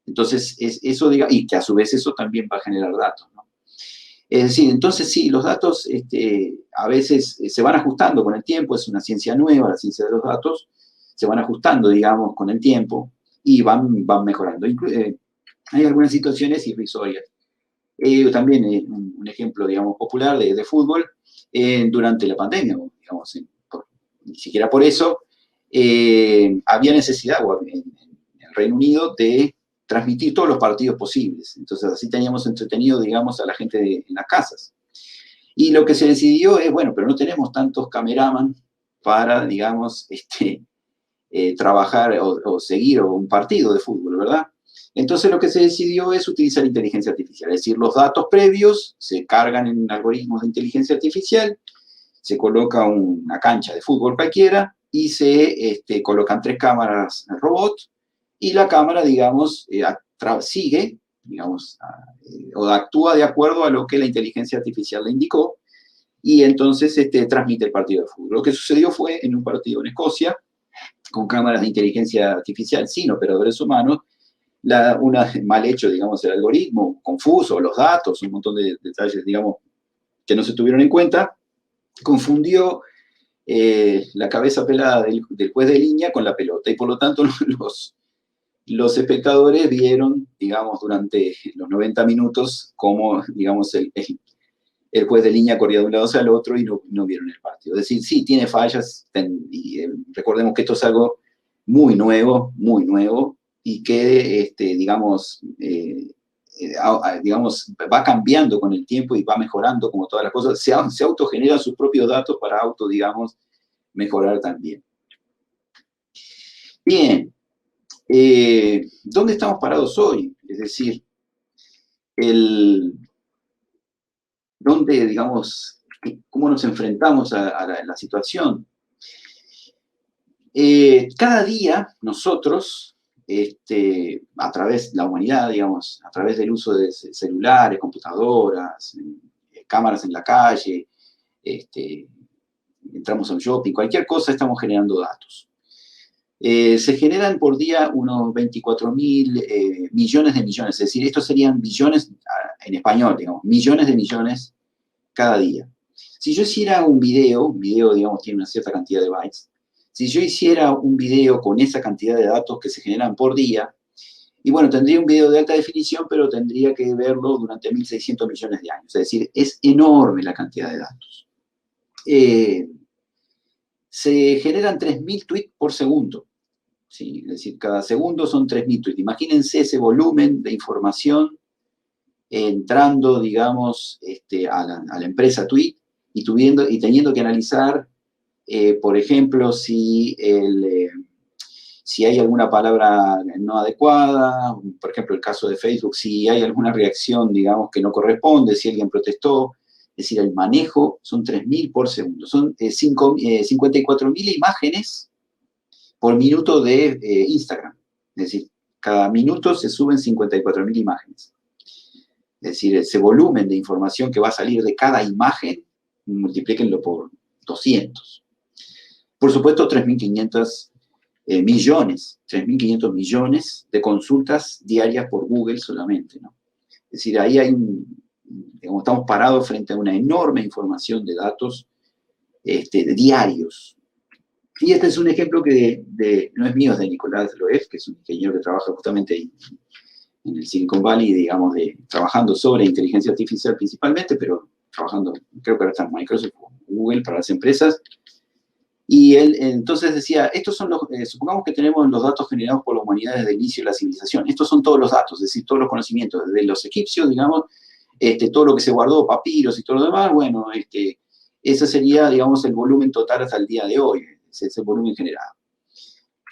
Entonces, eso y que a su vez eso también va a generar datos, ¿no? Es decir, entonces sí, los datos a veces se van ajustando con el tiempo, es una ciencia nueva, la ciencia de los datos, se van ajustando, digamos, con el tiempo y van mejorando. Hay algunas situaciones irrisorias. También un ejemplo, digamos, popular de fútbol, durante la pandemia, digamos, ni siquiera por eso, había necesidad en el Reino Unido de transmitir todos los partidos posibles. Entonces, así teníamos entretenido, digamos, a la gente en las casas. Y lo que se decidió es, bueno, pero no tenemos tantos cameraman para, digamos, trabajar o seguir un partido de fútbol, ¿verdad? Entonces lo que se decidió es utilizar inteligencia artificial, es decir, los datos previos se cargan en algoritmos de inteligencia artificial, se coloca una cancha de fútbol cualquiera y se colocan 3 cámaras robot y la cámara, digamos, sigue, digamos, o actúa de acuerdo a lo que la inteligencia artificial le indicó y entonces transmite el partido de fútbol. Lo que sucedió fue en un partido en Escocia, con cámaras de inteligencia artificial sin operadores humanos, mal hecho, digamos, el algoritmo, confuso, los datos, un montón de detalles, digamos, que no se tuvieron en cuenta, confundió la cabeza pelada del juez de línea con la pelota, y por lo tanto los espectadores vieron, digamos, durante los 90 minutos cómo, digamos, el juez de línea corría de un lado hacia el otro y no vieron el partido. Es decir, sí, tiene fallas, y recordemos que esto es algo muy nuevo, y que, digamos, va cambiando con el tiempo y va mejorando como todas las cosas. Se autogenera sus propios datos para digamos, mejorar también. Bien, ¿dónde estamos parados hoy? Es decir, ¿dónde, digamos, cómo nos enfrentamos a la situación? Cada día nosotros, a través de la humanidad, digamos, a través del uso de celulares, computadoras, cámaras en la calle, entramos a un shopping, cualquier cosa, estamos generando datos. Se generan por día unos 24.000 millones de millones, es decir, estos serían billones, en español, digamos, millones de millones cada día. Si yo hiciera un video, digamos, tiene una cierta cantidad de bytes, si yo hiciera un video con esa cantidad de datos que se generan por día, y bueno, tendría un video de alta definición, pero tendría que verlo durante 1.600 millones de años. Es decir, es enorme la cantidad de datos. Se generan 3.000 tweets por segundo. ¿Sí? Es decir, cada segundo son 3.000 tweets. Imagínense ese volumen de información entrando, digamos, a la empresa tweet y teniendo que analizar, por ejemplo, si hay alguna palabra no adecuada, por ejemplo, el caso de Facebook, si hay alguna reacción, digamos, que no corresponde, si alguien protestó. Es decir, el manejo son 3.000 por segundo. Son 54.000 imágenes por minuto de Instagram. Es decir, cada minuto se suben 54.000 imágenes. Es decir, ese volumen de información que va a salir de cada imagen, multiplíquenlo por 200. Por supuesto, 3.500 millones, 3.500 millones de consultas diarias por Google solamente, ¿no? Es decir, ahí hay digamos, estamos parados frente a una enorme información de datos diarios. Y este es un ejemplo que no es mío, es de Nicolás Loef, que es un ingeniero que trabaja justamente en el Silicon Valley, digamos, trabajando sobre inteligencia artificial principalmente, pero trabajando, creo que ahora está en Microsoft o Google para las empresas. Y él entonces decía, estos son supongamos que tenemos los datos generados por la humanidad desde el inicio de la civilización. Estos son todos los datos, es decir, todos los conocimientos, desde los egipcios, digamos, todo lo que se guardó, papiros y todo lo demás, bueno, ese sería, digamos, el volumen total hasta el día de hoy, ese es el volumen generado.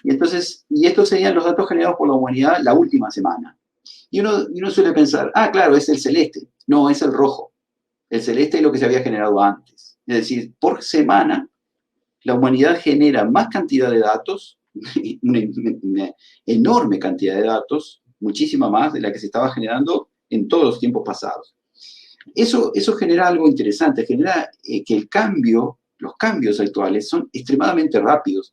Y entonces, estos serían los datos generados por la humanidad la última semana. Y uno suele pensar, ah, claro, es el celeste. No, es el rojo. El celeste es lo que se había generado antes. Es decir, por semana, la humanidad genera más cantidad de datos, una enorme cantidad de datos, muchísima más de la que se estaba generando en todos los tiempos pasados. Eso genera algo interesante, genera que los cambios actuales son extremadamente rápidos.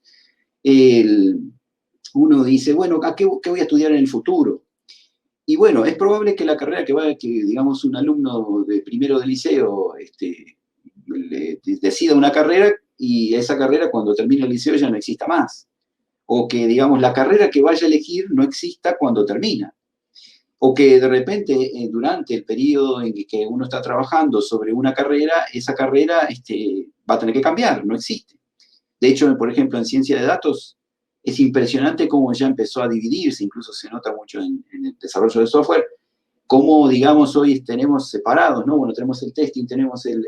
Uno dice, bueno, ¿qué voy a estudiar en el futuro? Y bueno, es probable que la carrera que digamos, un alumno de primero de liceo decida una carrera y esa carrera cuando termine el liceo ya no exista más. O que, digamos, la carrera que vaya a elegir no exista cuando termina. O que de repente, durante el periodo en que uno está trabajando sobre una carrera, esa carrera va a tener que cambiar, no existe. De hecho, por ejemplo, en ciencia de datos, es impresionante cómo ya empezó a dividirse, incluso se nota mucho en el desarrollo de software, cómo, digamos, hoy tenemos separados, ¿no? Bueno, tenemos el testing, tenemos el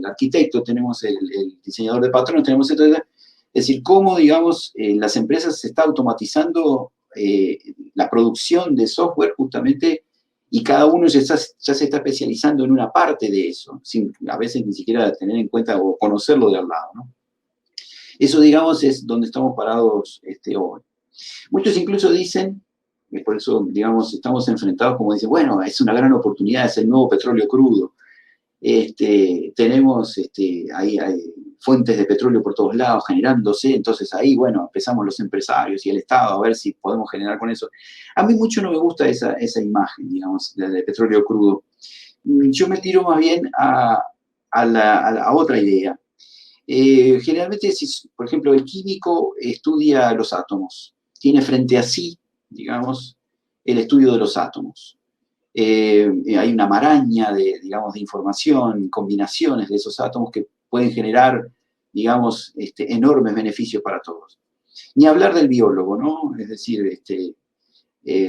arquitecto, tenemos el diseñador de patrones, tenemos esto, es decir, cómo, digamos, las empresas se está automatizando la producción de software justamente y cada uno ya se está especializando en una parte de eso, sin a veces ni siquiera tener en cuenta o conocerlo de al lado, ¿no? Eso, digamos, es donde estamos parados hoy. Muchos incluso dicen, por eso, digamos, estamos enfrentados como dicen, bueno, es una gran oportunidad, es el nuevo petróleo crudo. Tenemos hay fuentes de petróleo por todos lados generándose, entonces ahí, bueno, empezamos los empresarios y el Estado a ver si podemos generar con eso. A mí mucho no me gusta esa imagen, digamos, de petróleo crudo. Yo me tiro más bien a otra idea. Generalmente, si, por ejemplo, el químico estudia los átomos, tiene frente a sí, digamos, el estudio de los átomos. Hay una maraña digamos, de información, combinaciones de esos átomos que pueden generar, digamos, enormes beneficios para todos. Ni hablar del biólogo, ¿no? Es decir,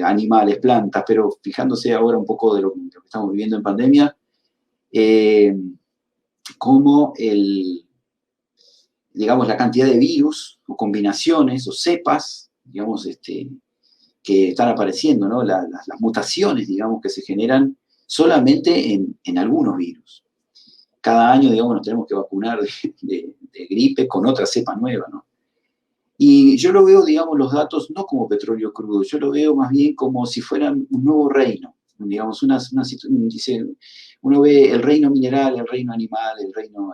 animales, plantas, pero fijándose ahora un poco de lo que estamos viviendo en pandemia, cómo digamos, la cantidad de virus o combinaciones o cepas, digamos, que están apareciendo, ¿no? Las mutaciones, digamos, que se generan solamente en algunos virus. Cada año, digamos, nos tenemos que vacunar de gripe con otra cepa nueva, ¿no? Y yo lo veo, digamos, los datos no como petróleo crudo, yo lo veo más bien como si fueran un nuevo reino, digamos, dice, uno ve el reino mineral, el reino animal, el reino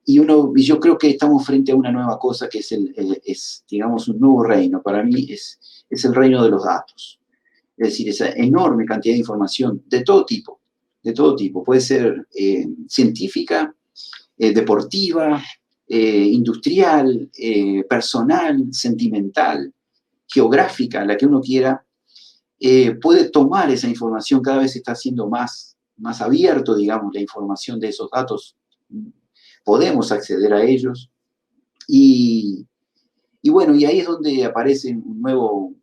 y yo creo que estamos frente a una nueva cosa que es digamos, un nuevo reino. Para mí es el reino de los datos. Es decir, esa enorme cantidad de información de todo tipo, de todo tipo. Puede ser científica, deportiva, industrial, personal, sentimental, geográfica, la que uno quiera. Puede tomar esa información, cada vez está siendo más abierto, digamos, la información de esos datos. Podemos acceder a ellos y bueno, y ahí es donde aparece un nuevo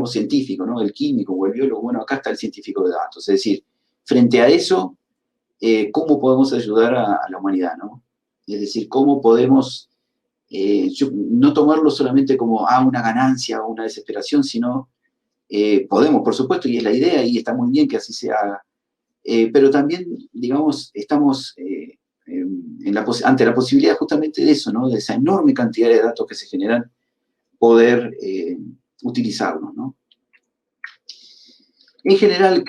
científico, ¿no? El químico o el biólogo. Bueno, acá está el científico de datos. Es decir, frente a eso, ¿cómo podemos ayudar a la humanidad, ¿no? Es decir, ¿cómo podemos no tomarlo solamente como una ganancia o una desesperación, sino podemos, por supuesto, y es la idea y está muy bien que así se haga, pero también, digamos, estamos ante la posibilidad justamente de eso, ¿no? De esa enorme cantidad de datos que se generan, poder utilizarlos, ¿no? En general,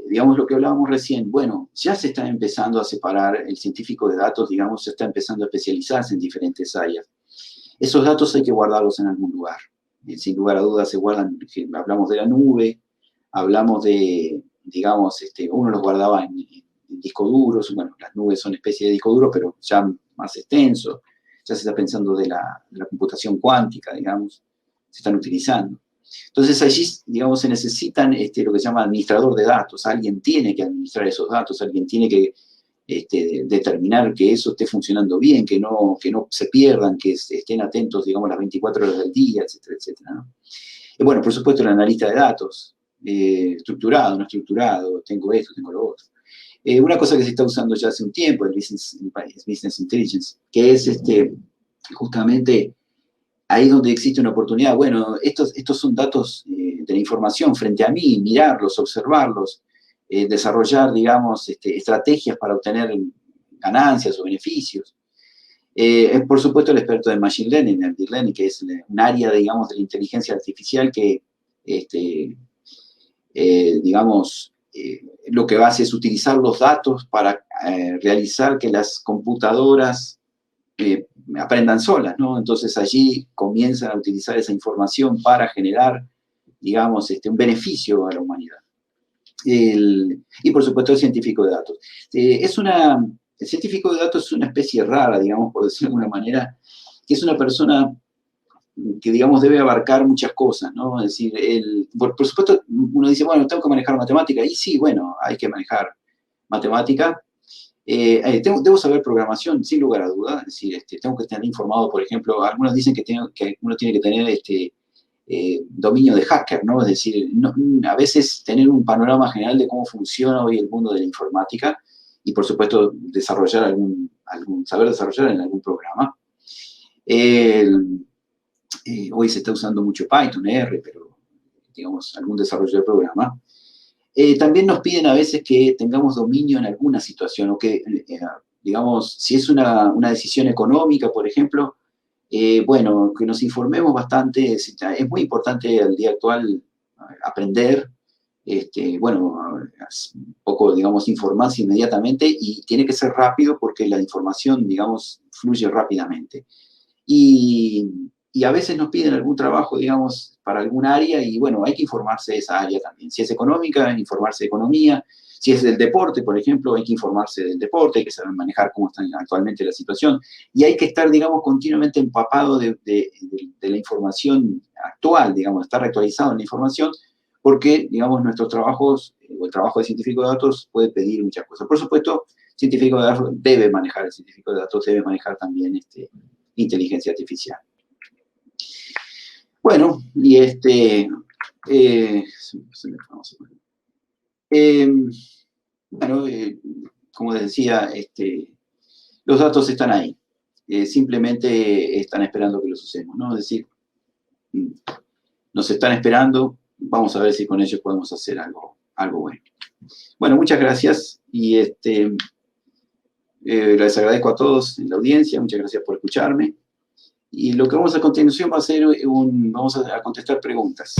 digamos, lo que hablábamos recién, bueno, ya se está empezando a separar el científico de datos, digamos, se está empezando a especializarse en diferentes áreas. Esos datos hay que guardarlos en algún lugar. Sin lugar a dudas se guardan, hablamos de la nube, hablamos de, digamos, uno los guardaba en discos duros, bueno, las nubes son especie de disco duro, pero ya más extenso, ya se está pensando de la computación cuántica, digamos, se están utilizando. Entonces allí, digamos, se necesitan lo que se llama administrador de datos, alguien tiene que administrar esos datos, alguien tiene que determinar que eso esté funcionando bien, que no se pierdan, que estén atentos, digamos, las 24 horas del día, etcétera, etcétera, ¿no? Y bueno, por supuesto, el analista de datos, estructurado, no estructurado, tengo esto, tengo lo otro. Una cosa que se está usando ya hace un tiempo, el Business Intelligence, que es justamente ahí donde existe una oportunidad. Bueno, estos son datos de la información frente a mí, mirarlos, observarlos, desarrollar, digamos, estrategias para obtener ganancias o beneficios. Es, por supuesto, el experto de Machine Learning, el Deep Learning, que es un área, digamos, de la inteligencia artificial que, digamos, lo que hace es utilizar los datos para realizar que las computadoras aprendan solas, ¿no? Entonces allí comienzan a utilizar esa información para generar, digamos, un beneficio a la humanidad. Y por supuesto el científico de datos. El científico de datos es una especie rara, digamos, por decirlo de alguna manera, que es una persona que, digamos, debe abarcar muchas cosas, ¿no? Es decir, por supuesto, uno dice, bueno, tengo que manejar matemática, y sí, bueno, hay que manejar matemática. Debo saber programación, sin lugar a dudas, es decir, tengo que estar informado, por ejemplo, algunos dicen que uno tiene que tener dominio de hacker, ¿no? Es decir, a veces tener un panorama general de cómo funciona hoy el mundo de la informática y, por supuesto, saber desarrollar en algún programa. Hoy se está usando mucho Python, R, pero, digamos, algún desarrollo de programa. También nos piden a veces que tengamos dominio en alguna situación o que, digamos, si es una decisión económica, por ejemplo, bueno, que nos informemos bastante. Es muy importante al día actual aprender, bueno, un poco, digamos, informarse inmediatamente y tiene que ser rápido porque la información, digamos, fluye rápidamente. Y a veces nos piden algún trabajo, digamos, para algún área y, bueno, hay que informarse de esa área también. Si es económica, informarse de economía. Si es del deporte, por ejemplo, hay que informarse del deporte, hay que saber manejar cómo está actualmente la situación. Y hay que estar, digamos, continuamente empapado de la información actual, digamos, estar actualizado en la información, porque, digamos, nuestros trabajos, o el trabajo de científico de datos, puede pedir muchas cosas. Por supuesto, científico de datos debe manejar, el científico de datos debe manejar también inteligencia artificial. Bueno, y bueno, como les decía, los datos están ahí. Simplemente están esperando que los usemos, ¿no? Es decir, nos están esperando, vamos a ver si con ellos podemos hacer algo bueno. Bueno, muchas gracias y les agradezco a todos en la audiencia, muchas gracias por escucharme. Y lo que vamos a continuación va a ser vamos a contestar preguntas.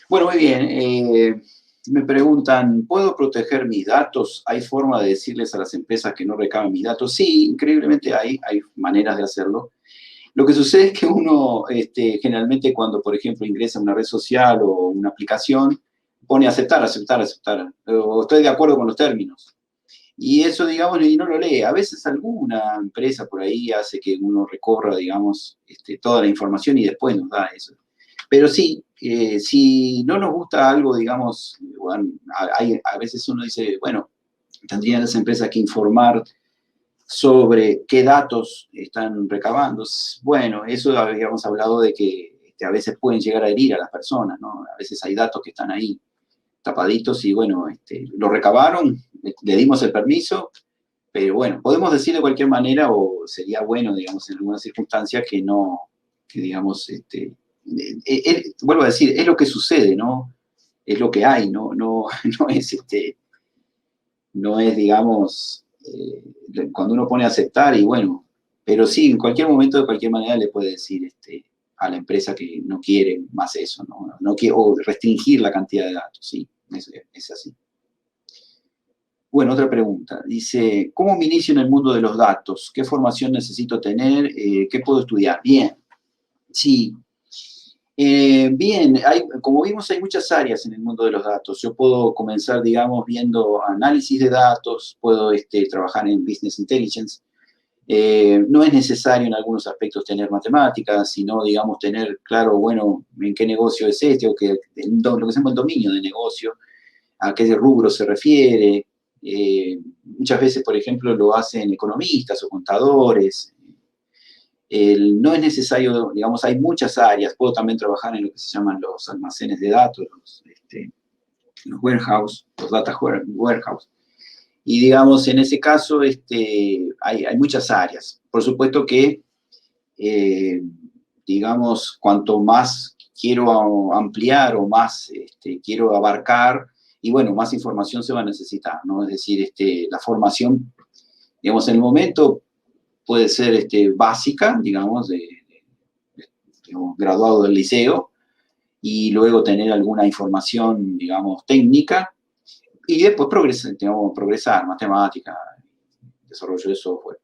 Bueno, muy bien. Me preguntan, ¿puedo proteger mis datos? ¿Hay forma de decirles a las empresas que no recaben mis datos? Sí, increíblemente hay maneras de hacerlo. Lo que sucede es que uno generalmente cuando, por ejemplo, ingresa a una red social o una aplicación, pone aceptar, aceptar, aceptar, o estoy de acuerdo con los términos. Y eso, digamos, y no lo lee. A veces alguna empresa por ahí hace que uno recorra, digamos, toda la información y después nos da eso. Pero sí, si no nos gusta algo, digamos, bueno, a veces uno dice, bueno, tendrían las empresas que informar sobre qué datos están recabando. Bueno, eso habíamos hablado de que a veces pueden llegar a herir a las personas, ¿no? A veces hay datos que están ahí tapaditos y, bueno, lo recabaron, le dimos el permiso, Pero bueno, podemos decir de cualquier manera, o sería bueno, digamos, en algunas circunstancias que no, que digamos, vuelvo a decir, es lo que sucede, ¿no? Es lo que hay, no, no es, no es, digamos, cuando uno pone a aceptar y bueno, pero sí, en cualquier momento, de cualquier manera, le puede decir a la empresa que no quiere más eso, ¿no? No quiere, o restringir la cantidad de datos, sí, es así. Bueno, otra pregunta. Dice, ¿cómo me inicio en el mundo de los datos? ¿Qué formación necesito tener? ¿Qué puedo estudiar? Bien, sí. Bien, como vimos, hay muchas áreas en el mundo de los datos. Yo puedo comenzar, digamos, viendo análisis de datos, puedo trabajar en Business Intelligence. No es necesario en algunos aspectos tener matemáticas, sino, digamos, tener claro, bueno, en qué negocio es o lo que se llama el dominio de negocio, a qué rubro se refiere. Muchas veces, por ejemplo, lo hacen economistas o contadores. No es necesario, digamos, hay muchas áreas. Puedo también trabajar en lo que se llaman los almacenes de datos, los warehouse, los data warehouse. Y, digamos, en ese caso hay muchas áreas. Por supuesto que, digamos, cuanto más quiero ampliar o más quiero abarcar, y bueno, más información se va a necesitar, ¿no? Es decir, la formación, digamos, en el momento puede ser básica, digamos, digamos, graduado del liceo, y luego tener alguna información, digamos, técnica, y después progresar, matemática, desarrollo de software.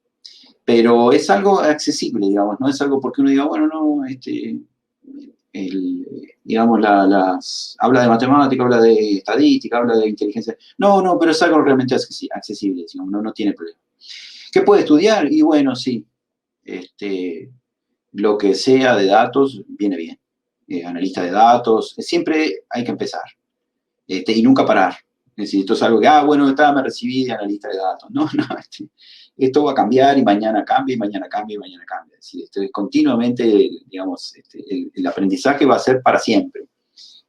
Pero es algo accesible, digamos, no es algo porque uno diga, bueno, no, digamos, habla de matemática, habla de estadística, habla de inteligencia. No, no, pero es algo realmente accesible, digamos, no tiene problema. ¿Qué puede estudiar? Y bueno, sí, lo que sea de datos viene bien. Analista de datos, siempre hay que empezar y nunca parar. Es decir, esto es algo que, bueno, me recibí de analista de datos. No, no, esto va a cambiar y mañana cambia, y mañana cambia, y mañana cambia. Es decir, continuamente, digamos, el aprendizaje va a ser para siempre.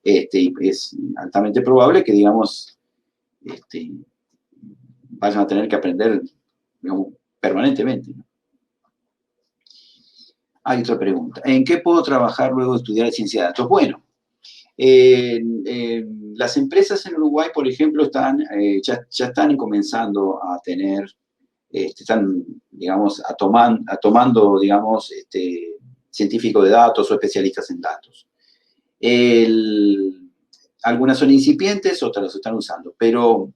Y es altamente probable que, digamos, vayan a tener que aprender, digamos, permanentemente, ¿no? Hay otra pregunta. ¿En qué puedo trabajar luego de estudiar ciencia de datos? Bueno, las empresas en Uruguay, por ejemplo, ya están comenzando a tener, están, digamos, tomando, digamos, científicos de datos o especialistas en datos. Algunas son incipientes, otras los están usando, pero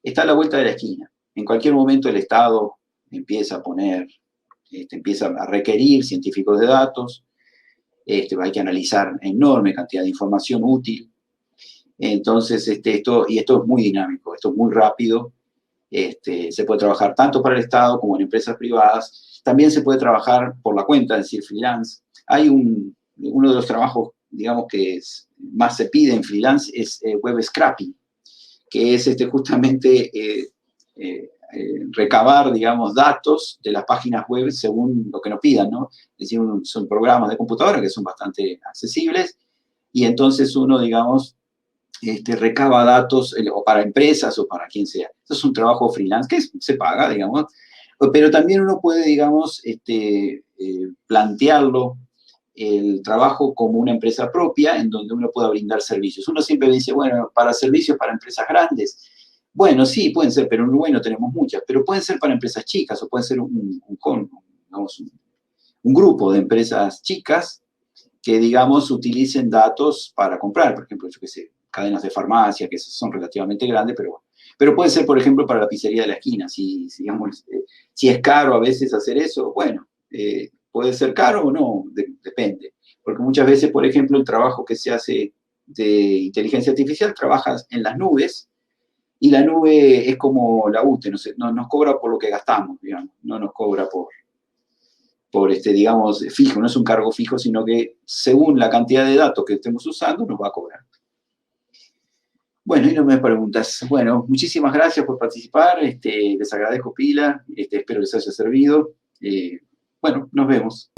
está a la vuelta de la esquina. En cualquier momento el Estado empieza a poner, empieza a requerir científicos de datos. Hay que analizar enorme cantidad de información útil. Entonces, esto es muy dinámico, esto es muy rápido. Se puede trabajar tanto para el Estado como en empresas privadas. También se puede trabajar por la cuenta, es decir, freelance. Hay uno de los trabajos, digamos, que más se pide en freelance es web scraping, que es justamente recabar, digamos, datos de las páginas web según lo que nos pidan, ¿no? Es decir, son programas de computadora que son bastante accesibles y entonces uno, digamos, recaba datos o para empresas o para quien sea. Eso es un trabajo freelance que se paga, digamos, pero también uno puede, digamos, plantearlo el trabajo como una empresa propia en donde uno pueda brindar servicios. Uno siempre dice, bueno, para servicios para empresas grandes. Bueno, sí, pueden ser, pero en Uruguay no tenemos muchas, pero pueden ser para empresas chicas o pueden ser un grupo de empresas chicas que, digamos, utilicen datos para comprar, por ejemplo, yo qué sé, cadenas de farmacia, que son relativamente grandes, pero bueno. Pero puede ser, por ejemplo, para la pizzería de la esquina, digamos, si es caro a veces hacer eso, bueno, puede ser caro o no, depende. Porque muchas veces, por ejemplo, el trabajo que se hace de inteligencia artificial, trabajas en las nubes, y la nube es como la UTE, nos cobra por lo que gastamos, digamos, no nos cobra digamos, fijo, no es un cargo fijo, sino que según la cantidad de datos que estemos usando, nos va a cobrar. Bueno, y no me preguntas. Bueno, muchísimas gracias por participar, les agradezco pila, espero les haya servido. Bueno, nos vemos.